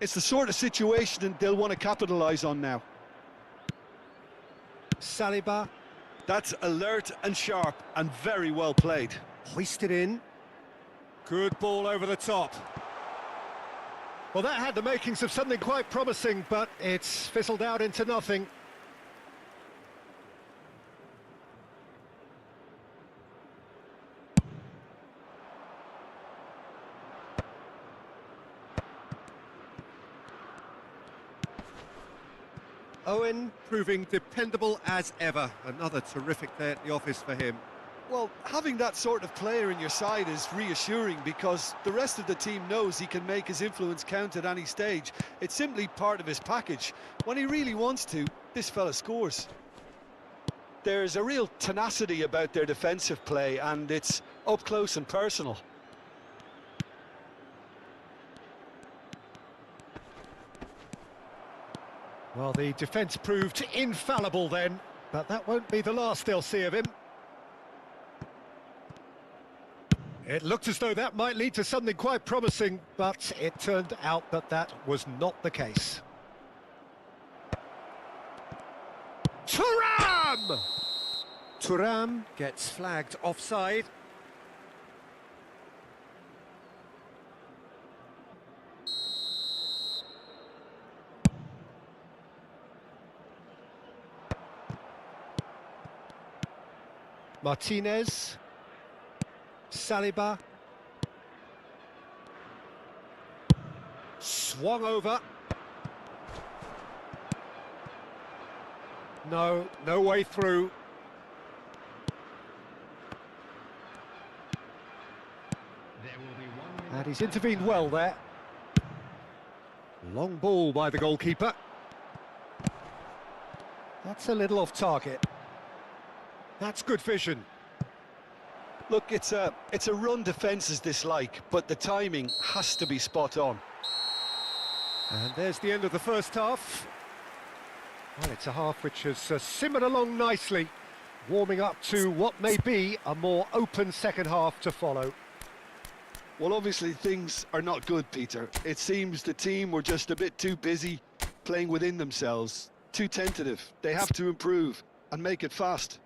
It's the sort of situation they'll want to capitalise on now. Saliba. That's alert and sharp and very well played. Hoisted in. Good ball over the top. Well, that had the makings of something quite promising, but it's fizzled out into nothing. Owen proving dependable as ever. Another terrific day at the office for him. Well, having that sort of player in your side is reassuring because the rest of the team knows he can make his influence count at any stage. It's simply part of his package. When he really wants to, this fella scores. There's a real tenacity about their defensive play, and it's up close and personal. Well, the defence proved infallible then, but that won't be the last they'll see of him. It looked as though that might lead to something quite promising, but it turned out that that was not the case. Thuram! Thuram gets flagged offside. Martinez, Saliba, swung over. No way through. And he's intervened well there. Long ball by the goalkeeper. That's a little off target. That's good vision. Look, it's a run defence's dislike, but the timing has to be spot on. And there's the end of the first half. Well, it's a half which has simmered along nicely, warming up to what may be a more open second half to follow. Well, obviously things are not good, Peter. It seems the team were just a bit too busy playing within themselves, too tentative. They have to improve and make it fast.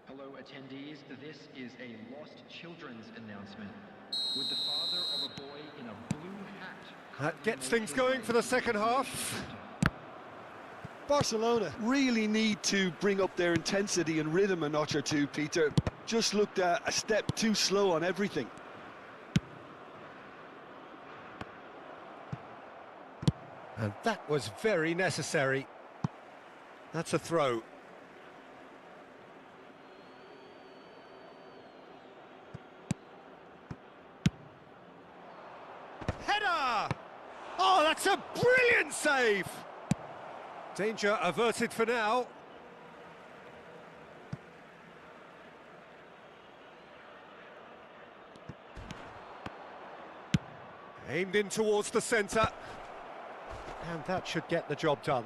Hello attendees, this is a lost children's announcement. With the father of a boy in a blue hat. That gets things going for the second half. Barcelona really need to bring up their intensity and rhythm a notch or two, Peter. Just looked a step too slow on everything. And that was very necessary. That's a throw. Header! Oh, that's a brilliant save! Danger averted for now. Aimed in towards the centre. And that should get the job done.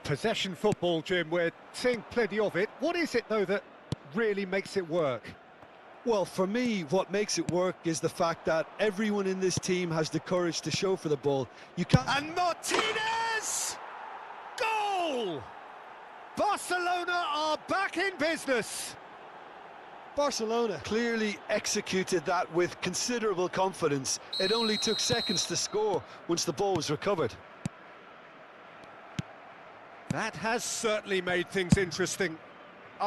Possession football, Jim, we're seeing plenty of it. What is it, though, that really makes it work? Well, for me, what makes it work is the fact that everyone in this team has the courage to show for the ball. You can't... And Martinez! Goal! Barcelona are back in business. Barcelona clearly executed that with considerable confidence. It only took seconds to score once the ball was recovered. That has certainly made things interesting.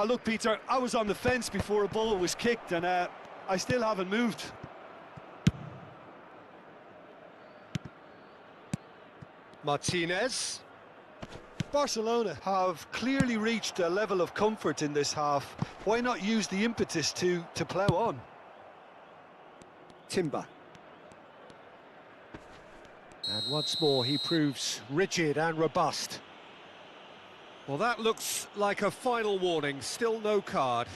Look, Peter, I was on the fence before a ball was kicked, and I still haven't moved. Martinez. Barcelona have clearly reached a level of comfort in this half. Why not use the impetus to plough on? Timber. And once more he proves rigid and robust. Well, that looks like a final warning, still no card.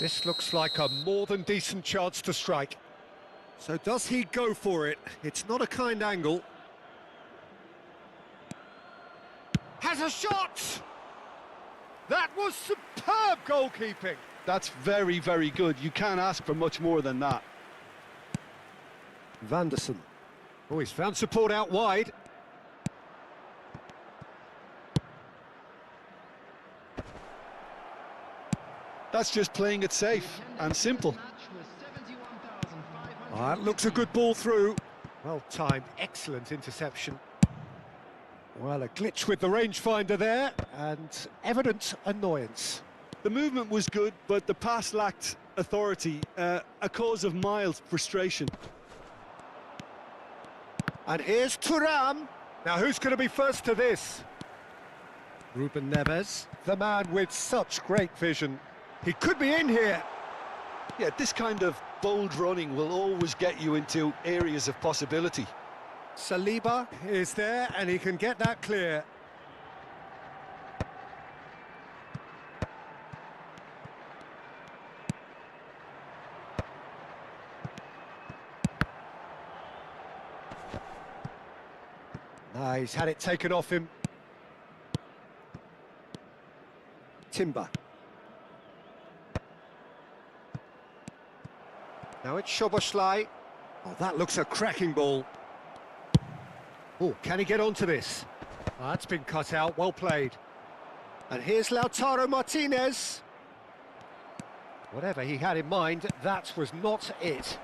This looks like a more than decent chance to strike. So does he go for it? It's not a kind angle. a shot! That was superb goalkeeping. That's very, very good. You can't ask for much more than that. Vanderson. Oh, he's found support out wide. That's just playing it safe and simple. Oh, that looks a good ball through. Well timed, excellent interception. Well, a glitch with the rangefinder there, and evident annoyance. The movement was good, but the pass lacked authority, a cause of mild frustration. And here's Thuram. Now, who's going to be first to this? Ruben Neves, the man with such great vision. He could be in here. Yeah, this kind of bold running will always get you into areas of possibility. Saliba is there, and he can get that clear. Ah, he's had it taken off him. Timber. Now it's Szoboszlai. Oh, that looks a cracking ball. Oh, can he get onto this? Oh, that's been cut out, well played. And here's Lautaro Martinez. Whatever he had in mind, that was not it.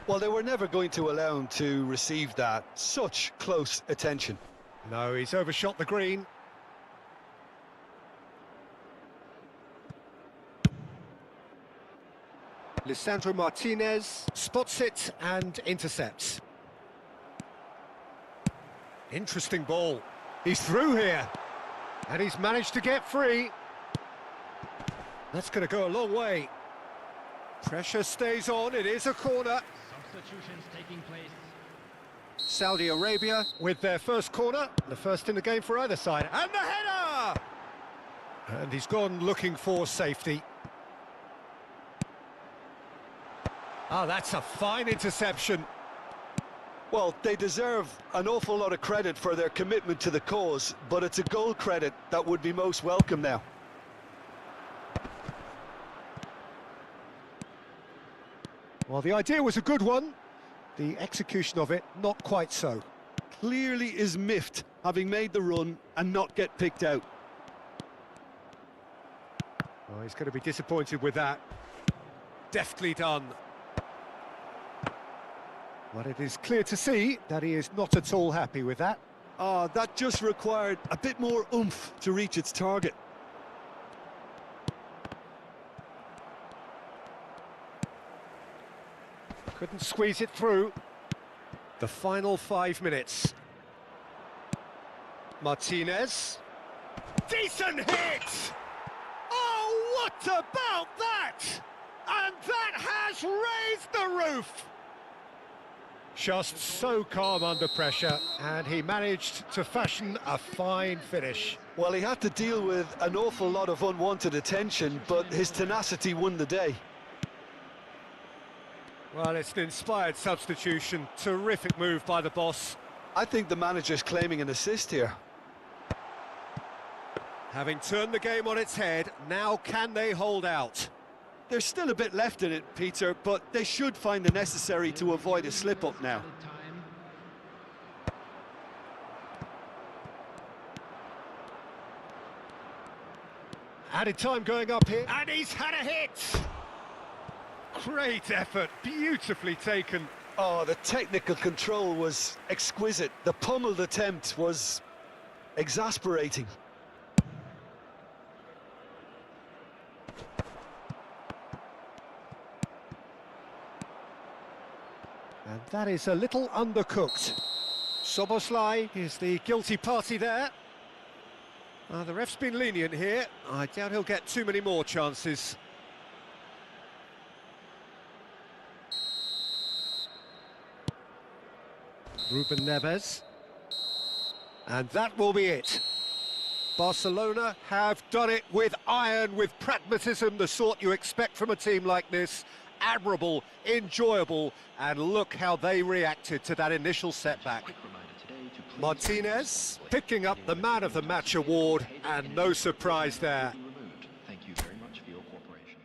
Well, they were never going to allow him to receive that. Such close attention. No, he's overshot the green. Lisandro Martinez spots it and intercepts. Interesting ball. He's through here. And he's managed to get free. That's going to go a long way. Pressure stays on. It is a corner. Substitutions taking place. Saudi Arabia with their first corner. The first in the game for either side. And the header! And he's gone looking for safety. Oh, that's a fine interception. Well, they deserve an awful lot of credit for their commitment to the cause, but it's a goal credit that would be most welcome now. Well, the idea was a good one. The execution of it, not quite so. Clearly is miffed, having made the run and not get picked out. Oh, he's going to be disappointed with that. Deftly done. But it is clear to see that he is not at all happy with that. Ah, that just required a bit more oomph to reach its target. Couldn't squeeze it through. The final 5 minutes. Martinez. Decent hit! Oh, what about that? And that has raised the roof! Just so calm under pressure, and he managed to fashion a fine finish. Well, he had to deal with an awful lot of unwanted attention, but his tenacity won the day. Well, it's an inspired substitution. Terrific move by the boss. I think the manager's claiming an assist here. Having turned the game on its head, now can they hold out? There's still a bit left in it, Peter, but they should find the necessary to avoid a slip-up now. Added time going up here, and he's had a hit! Great effort, beautifully taken. Oh, the technical control was exquisite. The pummeled attempt was exasperating. And that is a little undercooked. Szoboszlai is the guilty party there. The ref's been lenient here. I doubt he'll get too many more chances. Ruben Neves. And that will be it. Barcelona have done it with iron, with pragmatism, the sort you expect from a team like this. Admirable, enjoyable, and look how they reacted to that initial setback. Quick reminder today to Martinez picking up the Man of the Match award, and no surprise there. Removed. Thank you very much for your cooperation.